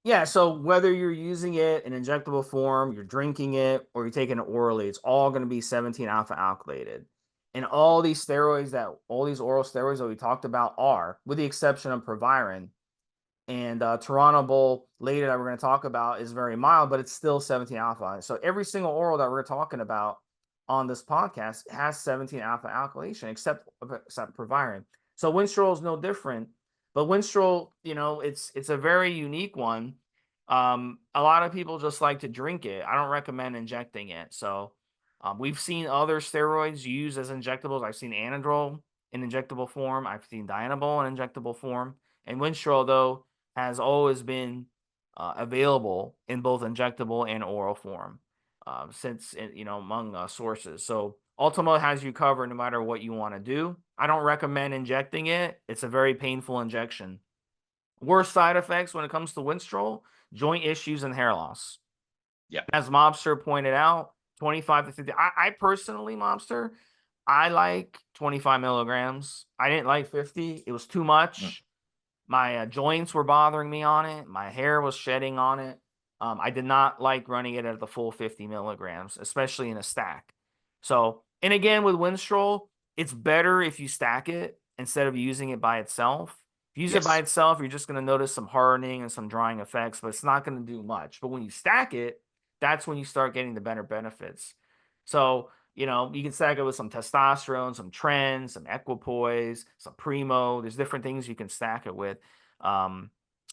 Yeah, so whether you're using it in injectable form, you're drinking it, or you're taking it orally, it's all going to be 17 alpha alkylated. And all these steroids all these oral steroids that we talked about are, with the exception of Proviron, and Toronto later that we're going to talk about is very mild, but it's still 17 alpha. So every single oral that we're talking about on this podcast has 17 alpha alkylation, except Proviron. So Winstrol is no different, but Winstrol, it's a very unique one. A lot of people just like to drink it. I don't recommend injecting it. So we've seen other steroids used as injectables. I've seen Anadrol in injectable form. I've seen Dianabol in injectable form. And Winstrol, though, has always been available in both injectable and oral form since, among sources. So Ultima has you covered no matter what you want to do. I don't recommend injecting it. It's a very painful injection. Worst side effects when it comes to Winstrol, joint issues and hair loss.
Yeah.
As Mobster pointed out, 25 to 50. I personally, Mobster, I like 25 milligrams. I didn't like 50. It was too much. My joints were bothering me on it. My hair was shedding on it. I did not like running it at the full 50 milligrams, especially in a stack. So, and again, with Winstrol, it's better if you stack it instead of using it by itself. If you use it by itself, you're just going to notice some hardening and some drying effects, but it's not going to do much. But when you stack it, that's when you start getting the better benefits. So, you can stack it with some testosterone, some Tren, some equipoise, some Primo. There's different things you can stack it with.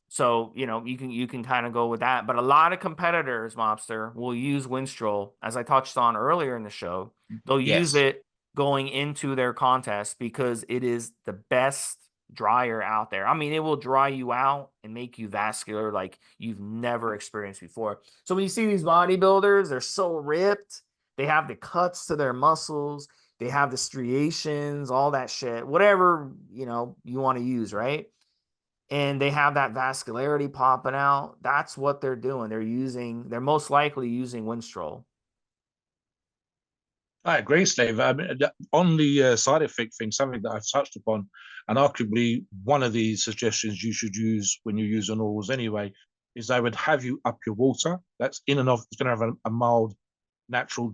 So, you can kind of go with that. But a lot of competitors, Mobster, will use Winstrol, as I touched on earlier in the show. They'll use it going into their contest because it is the best dryer out there. I mean, it will dry you out and make you vascular like you've never experienced before. So when you see these bodybuilders, they're so ripped. They have the cuts to their muscles. They have the striations, all that shit, whatever, you want to use, right? And they have that vascularity popping out. That's what they're doing. They're most likely using Winstrol.
I agree, Steve. On the side effect thing, something that I've touched upon, and arguably one of the suggestions you should use when you use an orals anyway, is they would have you up your water. That's in and of, it's going to have a mild natural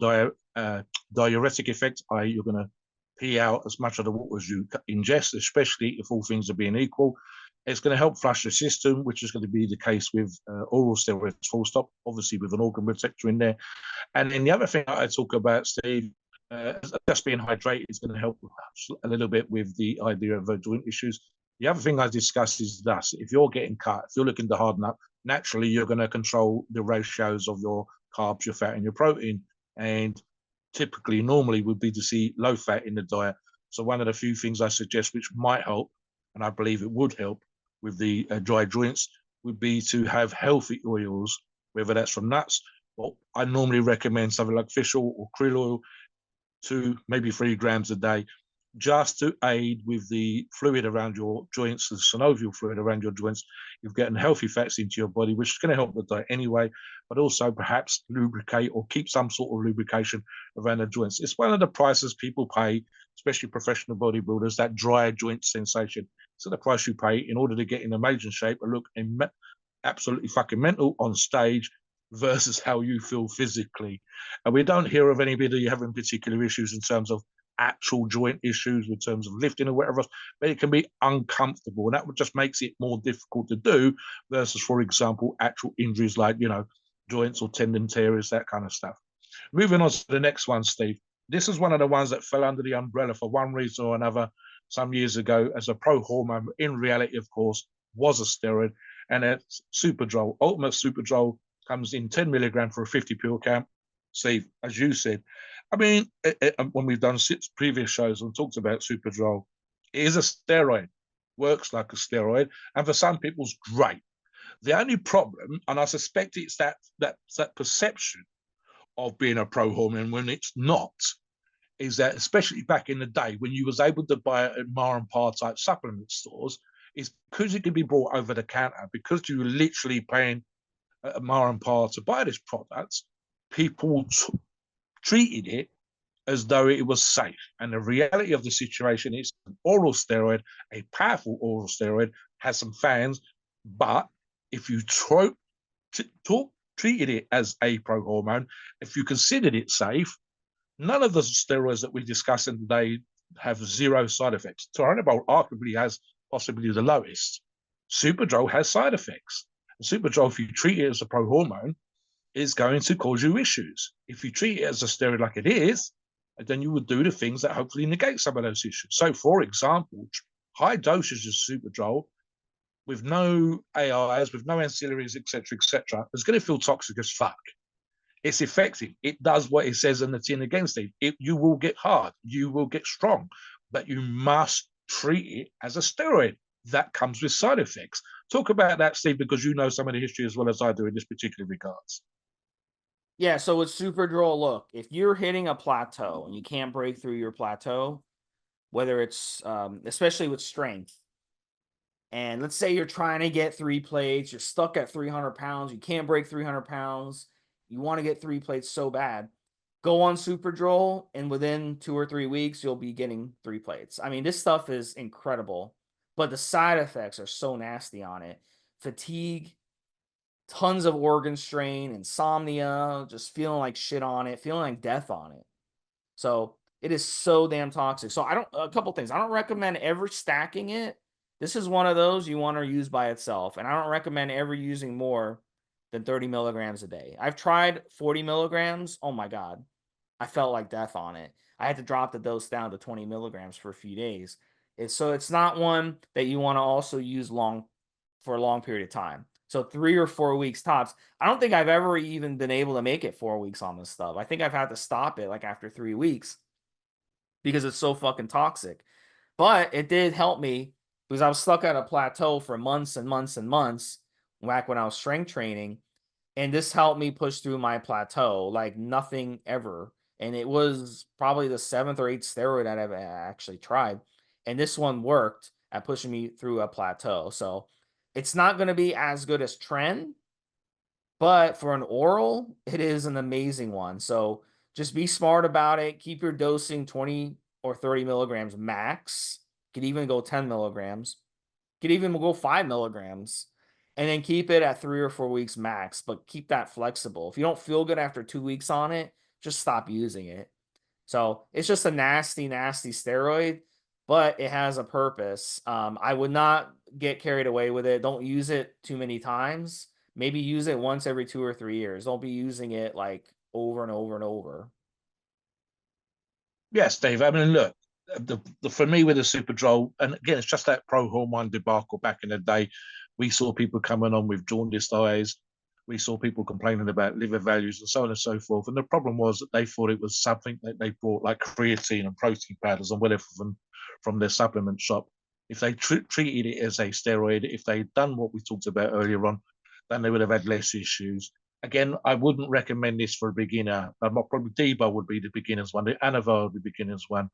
diuretic effect, i.e. you're going to pee out as much of the water as you ingest, especially if all things are being equal. It's going to help flush the system, which is going to be the case with oral steroids, full stop, obviously with an organ protector in there. And then the other thing I talk about, Steve, just being hydrated is going to help a little bit with the idea of joint issues. The other thing I discuss is thus: if you're getting cut, if you're looking to harden up, naturally you're going to control the ratios of your carbs, your fat, and your protein. And typically, normally, would be to see low fat in the diet. So one of the few things I suggest, which might help, and I believe it would help with the dry joints, would be to have healthy oils, whether that's from nuts. Well, I normally recommend something like fish oil or krill oil, 2, maybe 3 grams a day, just to aid with the fluid around your joints, the synovial fluid around your joints. You're getting healthy fats into your body, which is going to help the diet anyway, but also perhaps lubricate or keep some sort of lubrication around the joints. It's one of the prices people pay, especially professional bodybuilders, that dry joint sensation. So the price you pay in order to get in amazing shape and look absolutely fucking mental on stage versus how you feel physically. And we don't hear of anybody having particular issues in terms of actual joint issues, in terms of lifting or whatever else, but it can be uncomfortable. And that just makes it more difficult to do versus, for example, actual injuries like, joints or tendon tears, that kind of stuff. Moving on to the next one, Steve. This is one of the ones that fell under the umbrella for one reason or another some years ago as a pro-hormone. In reality, of course, was a steroid, and it's Superdrol. Ultimate Superdrol comes in 10 milligram for a 50 pill count. Steve, as you said, I mean, when we've done 6 previous shows and talked about Superdrol, it is a steroid, works like a steroid, and for some people, it's great. The only problem, and I suspect it's that perception of being a pro-hormone when it's not, is that, especially back in the day when you was able to buy it at Mar and Par type supplement stores, is because it could be brought over the counter, because you were literally paying at Mar and Par to buy this product, people treated it as though it was safe. And the reality of the situation is an oral steroid, a powerful oral steroid, has some fans, but if you treated it as a prohormone, if you considered it safe, none of the steroids that we're discussing today have zero side effects. Turinabol arguably has possibly the lowest. Superdrol has side effects. Superdrol, if you treat it as a prohormone, is going to cause you issues. If you treat it as a steroid like it is, then you would do the things that hopefully negate some of those issues. So, for example, high dosages of Superdrol with no AIs, with no ancillaries, etc., is going to feel toxic as fuck. It's effective. It does what it says in the tin against it. You will get hard. You will get strong. But you must treat it as a steroid. That comes with side effects. Talk about that, Steve, because you know some of the history as well as I do in this particular regards.
Yeah, so with Superdrol, look, if you're hitting a plateau and you can't break through your plateau, whether it's especially with strength, and let's say you're trying to get 3 plates, you're stuck at 300 pounds, you can't break 300 pounds, you want to get 3 plates so bad, go on Superdrol, and within 2 or 3 weeks, you'll be getting 3 plates. I mean, this stuff is incredible, but the side effects are so nasty on it. Fatigue, tons of organ strain, insomnia, just feeling like shit on it, feeling like death on it. So it is so damn toxic. So a couple things. I don't recommend ever stacking it. This is one of those you want to use by itself. And I don't recommend ever using more than 30 milligrams a day. I've tried 40 milligrams. Oh my God. I felt like death on it. I had to drop the dose down to 20 milligrams for a few days. It's not one that you want to also use for a long period of time. So 3 or 4 weeks tops. I don't think I've ever even been able to make it 4 weeks on this stuff. I think I've had to stop it like after 3 weeks because it's so fucking toxic. But it did help me because I was stuck at a plateau for months and months and months back when I was strength training. And this helped me push through my plateau like nothing ever. And it was probably the seventh or eighth steroid that I've actually tried. And this one worked at pushing me through a plateau. So it's not going to be as good as Tren, but for an oral, it is an amazing one. So just be smart about it. Keep your dosing 20 or 30 milligrams max. Could even go 10 milligrams. Could even go 5 milligrams. And then keep it at 3 or 4 weeks max, but keep that flexible. If you don't feel good after 2 weeks on it, just stop using it. So it's just a nasty, nasty steroid, but it has a purpose. I would not get carried away with it. Don't use it too many times. Maybe use it once every 2 or 3 years. Don't be using it like over and over and over.
Yes, Dave. I mean, look, for me with the Superdrol, and again, it's just that pro hormone debacle back in the day. We saw people coming on with jaundiced eyes. We saw people complaining about liver values and so on and so forth. And the problem was that they thought it was something that they bought, like creatine and protein powders and whatever from their supplement shop. If they treated it as a steroid, if they'd done what we talked about earlier on, then they would have had less issues. Again, I wouldn't recommend this for a beginner. Probably Debo would be the beginner's one. The Anavar would be the beginner's one.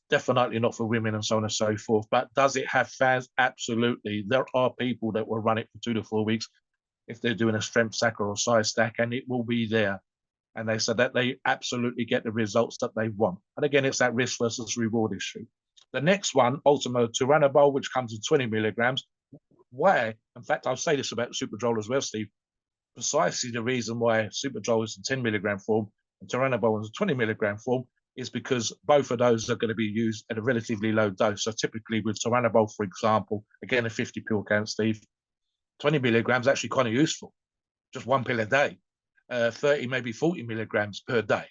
Definitely not for women and so on and so forth. But does it have fans? Absolutely. There are people that will run it for 2 to 4 weeks if they're doing a strength stack or a size stack, and it will be there. And they said that they absolutely get the results that they want. And again, it's that risk versus reward issue. The next one, Ultima Turinabol, which comes in 20 milligrams. Why? In fact, I'll say this about Superdrol as well, Steve. Precisely the reason why Superdrol is in 10 milligram form and Turinabol is a 20 milligram form is because both of those are going to be used at a relatively low dose. So typically with Turinabol, for example, again, a 50 pill count, Steve, 20 milligrams actually kind of useful, just one pill a day, 30, maybe 40 milligrams per day.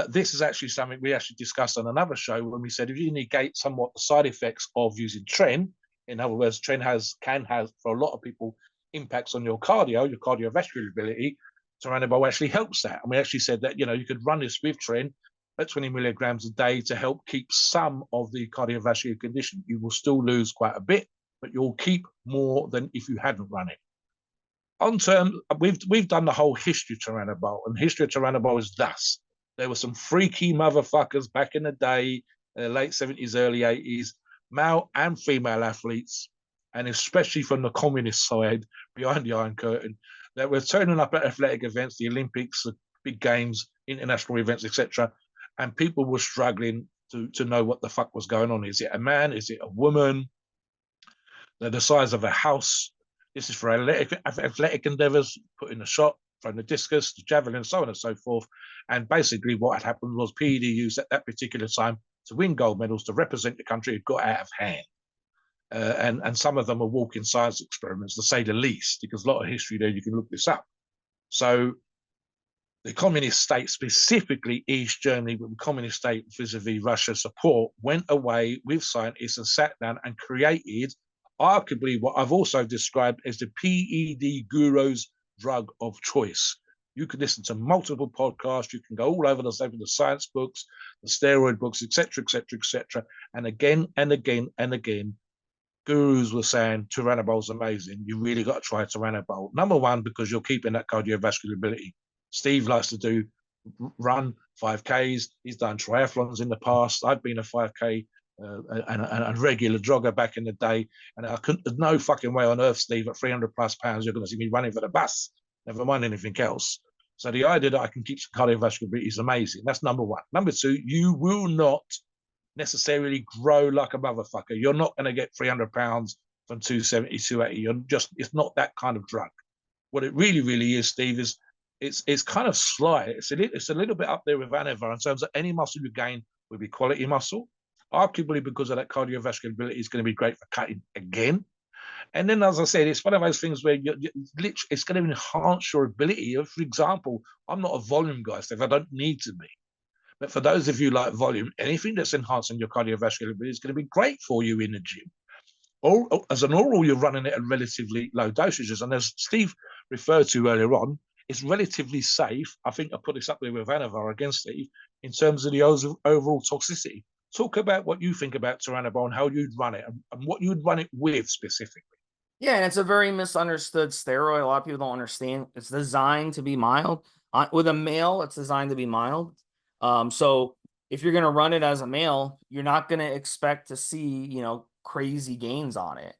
This is actually something we actually discussed on another show when we said if you negate somewhat the side effects of using Tren, in other words, Tren can have, for a lot of people, impacts on your cardiovascular ability. Turinabol actually helps that. And we actually said that, you could run this with Tren at 20 milligrams a day to help keep some of the cardiovascular condition. You will still lose quite a bit, but you'll keep more than if you hadn't run it. On term, we've done the whole history of Turinabol, and history of Turinabol is thus. There were some freaky motherfuckers back in the day, late 70s, early 80s, male and female athletes, and especially from the communist side behind the Iron Curtain, that were turning up at athletic events, the Olympics, the big games, international events, etc. And people were struggling to know what the fuck was going on. Is it a man? Is it a woman? They're the size of a house. This is for athletic endeavors, putting a shot, throwing the discus, the javelin, so on and so forth. And basically, what had happened was PED used at that particular time to win gold medals to represent the country had got out of hand. And some of them are walking science experiments, to say the least, because a lot of history there, you can look this up. So the communist state, specifically East Germany, with the communist state vis-a-vis Russia's support, went away with scientists and sat down and created arguably what I've also described as the PED guru's drug of choice. You can listen to multiple podcasts. You can go all over the science books, the steroid books, etc., etc., etc. And again and again and again, gurus were saying Tyrannobol's amazing. You really got to try Tyrannobol. Number one, because you're keeping that cardiovascular ability. Steve likes to run 5Ks. He's done triathlons in the past. I've been a 5K and a regular jogger back in the day. And there's no fucking way on earth, Steve, at 300 plus pounds, you're going to see me running for the bus, never mind anything else. So the idea that I can keep cardiovascular ability is amazing. That's number one. Number two, you will not necessarily grow like a motherfucker. You're not going to get 300 pounds from 270, 280. It's not that kind of drug. What it really, really is, Steve, is it's kind of slight. It's a little bit up there with Anavar in terms of any muscle you gain will be quality muscle. Arguably, because of that cardiovascular ability, is going to be great for cutting again. And then, as I said, it's one of those things where it's going to enhance your ability. For example, I'm not a volume guy, Steve. I don't need to be. But for those of you like volume, anything that's enhancing your cardiovascular ability is going to be great for you in the gym. Or as an oral, you're running it at relatively low dosages. And as Steve referred to earlier on, it's relatively safe. I think I put this up there with Anavar again, Steve, in terms of the overall toxicity. Talk about what you think about Tyrannobol and how you'd run it and what you'd run it with specifically.
Yeah, and it's a very misunderstood steroid. A lot of people don't understand. It's designed to be mild. With a male, it's designed to be mild. So if you're going to run it as a male, you're not going to expect to see, crazy gains on it.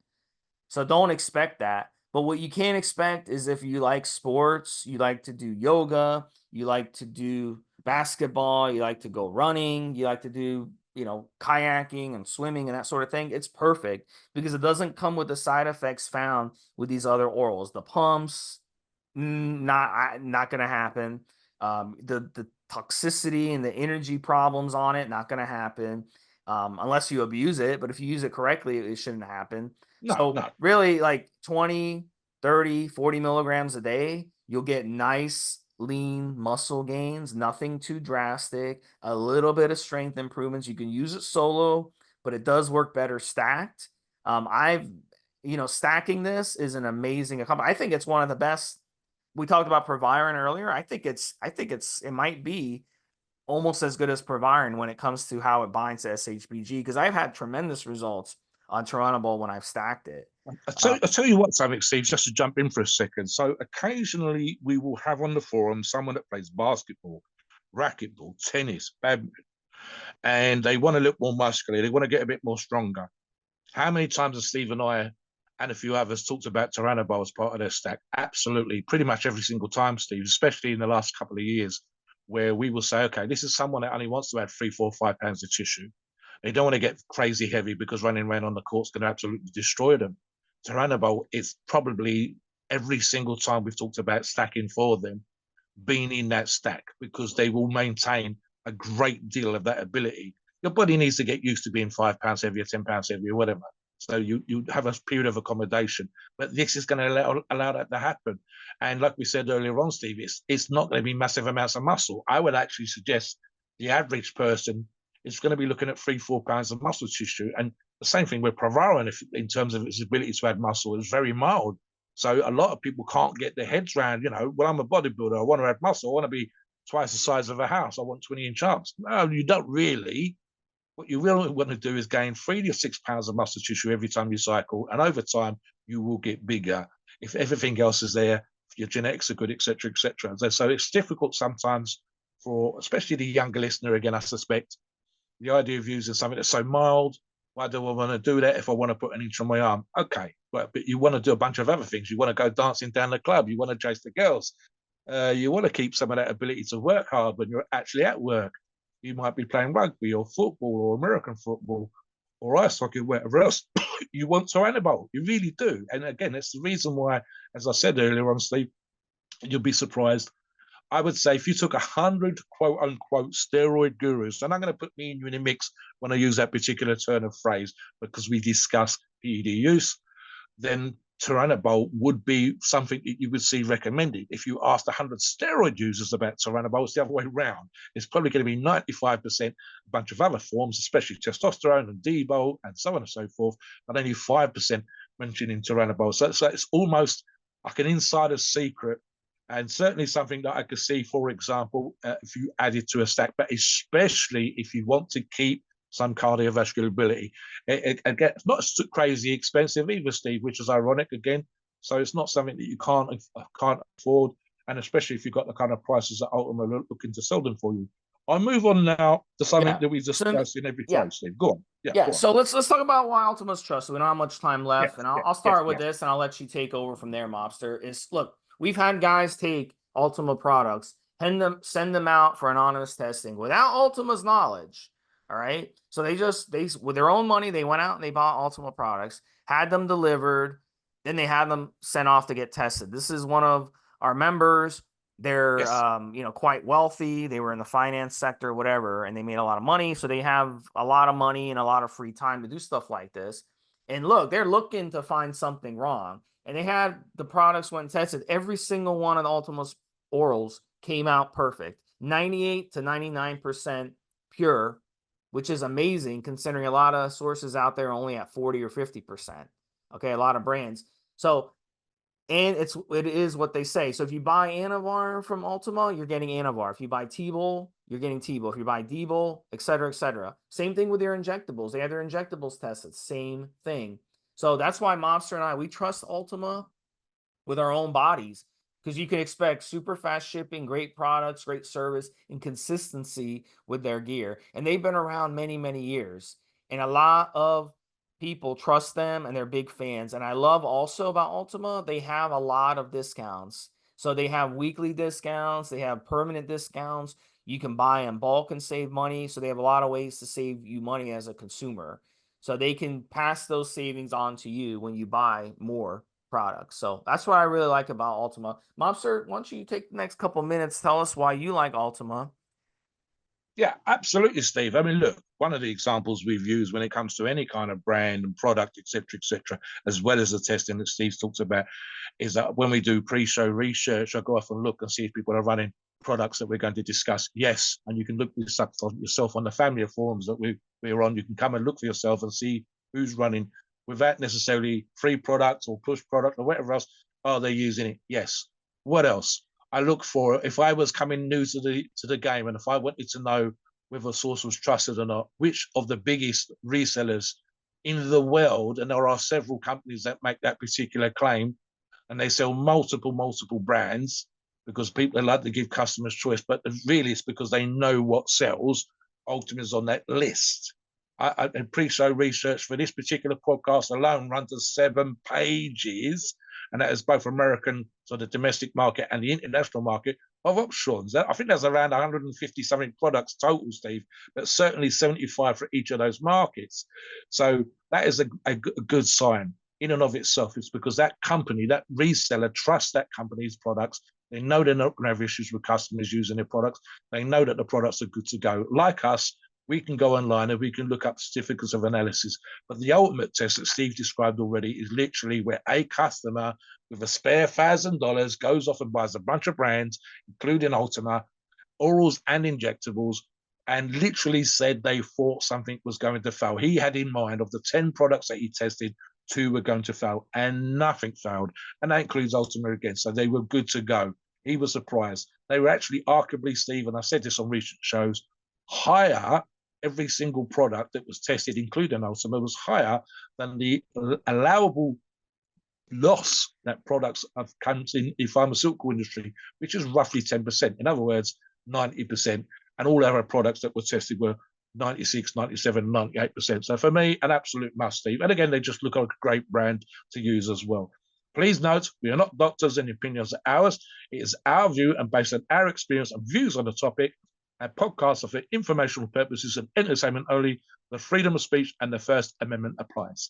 So don't expect that. But what you can expect is if you like sports, you like to do yoga, you like to do basketball, you like to go running, you like to do, kayaking and swimming and that sort of thing, it's perfect because it doesn't come with the side effects found with these other orals. The pumps, not going to happen. The toxicity and the energy problems on it, not going to happen. Unless you abuse it, but if you use it correctly, it shouldn't happen. So really like 20, 30, 40 milligrams a day, you'll get nice, lean muscle gains, nothing too drastic, a little bit of strength improvements. You can use it solo, but it does work better stacked. Stacking this is an amazing accomplishment. I think it's one of the best. We talked about Proviron earlier. I think it might be almost as good as Proviron when it comes to how it binds to SHBG, because I've had tremendous results on Tyrannobol when I've stacked it.
I'll tell you what, something, Steve, just to jump in for a second. So occasionally we will have on the forum someone that plays basketball, racquetball, tennis, badminton, and they want to look more muscular. They want to get a bit more stronger. How many times have Steve and I and a few others talked about Tyrannobol as part of their stack? Absolutely. Pretty much every single time, Steve, especially in the last couple of years, where we will say, okay, this is someone that only wants to add 3, 4, 5 pounds of tissue. They don't want to get crazy heavy because running around on the court's going to absolutely destroy them. Tyrannobol is probably every single time we've talked about stacking for them, being in that stack because they will maintain a great deal of that ability. Your body needs to get used to being 5 pounds heavier, 10 pounds heavier, whatever. So you have a period of accommodation, but this is going to allow that to happen. And like we said earlier on, Steve, it's not going to be massive amounts of muscle. I would actually suggest the average person is going to be looking at 3, 4 pounds of muscle tissue. And the same thing with Proviron, in terms of its ability to add muscle, is very mild. So a lot of people can't get their heads around, well, I'm a bodybuilder. I want to add muscle. I want to be twice the size of a house. I want 20-inch arms. No, you don't really. What you really want to do is gain 3 to 6 pounds of muscle tissue every time you cycle. And over time, you will get bigger. If everything else is there, if your genetics are good, et cetera, et cetera. So it's difficult sometimes for especially the younger listener, again, I suspect, the idea of using something that's so mild. Why do I want to do that if I want to put an inch on my arm? Okay, but you want to do a bunch of other things. You want to go dancing down the club. You want to chase the girls. You want to keep some of that ability to work hard when you're actually at work. You might be playing rugby or football or American football or ice hockey, whatever else. You want to anabolic. You really do. And again, it's the reason why, as I said earlier on, Steve, you'll be surprised. I would say if you took 100 quote unquote steroid gurus, and I'm going to put me and you in a mix when I use that particular turn of phrase because we discuss PED use, then Turinabol would be something that you would see recommended. If you asked 100 steroid users about Turinabol, it's the other way around. It's probably going to be 95% a bunch of other forms, especially testosterone and Debol and so on and so forth, but only 5% mentioning Turinabol. So it's almost like an insider's secret, and certainly something that I could see, for example, if you added to a stack, but especially if you want to keep some cardiovascular ability. Again, it's not crazy expensive either, Steve, which is ironic again. So it's not something that you can't afford, and especially if you've got the kind of prices that Ultima are looking to sell them for you. I'll move on now to something that we discuss in every show, Steve. Go on.
Yeah, so let's talk about why Ultima's trusted. We don't have much time left, and I'll start with this, and I'll let you take over from there, Mobster. Look, we've had guys take Ultima products, send them out for anonymous testing without Ultima's knowledge. All right, so they with their own money, they went out and they bought Ultima products, had them delivered, then they had them sent off to get tested. This is one of our members. They're quite wealthy. They were in the finance sector, whatever, and they made a lot of money. So they have a lot of money and a lot of free time to do stuff like this. And look, they're looking to find something wrong. And they had the products went tested. Every single one of the Ultima's orals came out perfect. 98 to 99% pure, which is amazing considering a lot of sources out there are only at 40 or 50%. Okay, a lot of brands. So and it is what they say. So if you buy Anavar from Ultima, you're getting Anavar. If you buy T-Bol, you're getting T-Bol. If you buy D-Bol, et cetera, et cetera. Same thing with their injectables. They have their injectables tested. Same thing. So that's why Mobster and I, we trust Ultima with our own bodies, because you can expect super fast shipping, great products, great service, and consistency with their gear. And they've been around many, many years. And a lot of people trust them and they're big fans. And I love also about Ultima, they have a lot of discounts. So they have weekly discounts, they have permanent discounts. You can buy in bulk and save money. So they have a lot of ways to save you money as a consumer. So they can pass those savings on to you when you buy more products. So that's what I really like about Ultima. Mobster, why don't you take the next couple minutes, tell us why you like Ultima.
Yeah, absolutely, Steve. I mean, look, one of the examples we've used when it comes to any kind of brand and product, et cetera, as well as the testing that Steve's talked about, is that when we do pre-show research, I go off and look and see if people are running products that we're going to discuss. Yes, and you can look this up for yourself on the family of forums that we're on. You can come and look for yourself and see who's running without necessarily free products or push product or whatever else. Are they using it? Yes. What else? I look for, if I was coming new to the game and if I wanted to know whether a source was trusted or not, which of the biggest resellers in the world, and there are several companies that make that particular claim, and they sell multiple brands because people like to give customers choice, but really it's because they know what sells. Ultima is on that list. I pre-show research for this particular podcast alone runs to 7 pages, and that is both American, so the domestic market and the international market of options. I think there's around 150 something products total, Steve, but certainly 75 for each of those markets. So that is a good sign in and of itself. It's because that company, that reseller, trusts that company's products. They know they're not going to have issues with customers using their products. They know that the products are good to go. Like us, we can go online and we can look up certificates of analysis. But the ultimate test that Steve described already is literally where a customer with a spare $1,000 goes off and buys a bunch of brands, including Ultima, orals and injectables, and literally said they thought something was going to fail. He had in mind of the 10 products that he tested, 2 were going to fail, and nothing failed. And that includes Ultima again. So they were good to go. He was surprised. They were actually arguably, Steve, and I said this on recent shows, higher. Every single product that was tested, including Ultima, was higher than the allowable loss that products have come in the pharmaceutical industry, which is roughly 10%. In other words, 90%, and all our products that were tested were 96, 97, 98%. So for me, an absolute must, Steve. And again, they just look like a great brand to use as well. Please note, we are not doctors and opinions are ours. It is our view and based on our experience and views on the topic. Our podcasts are for informational purposes and entertainment only. The freedom of speech and the First Amendment applies.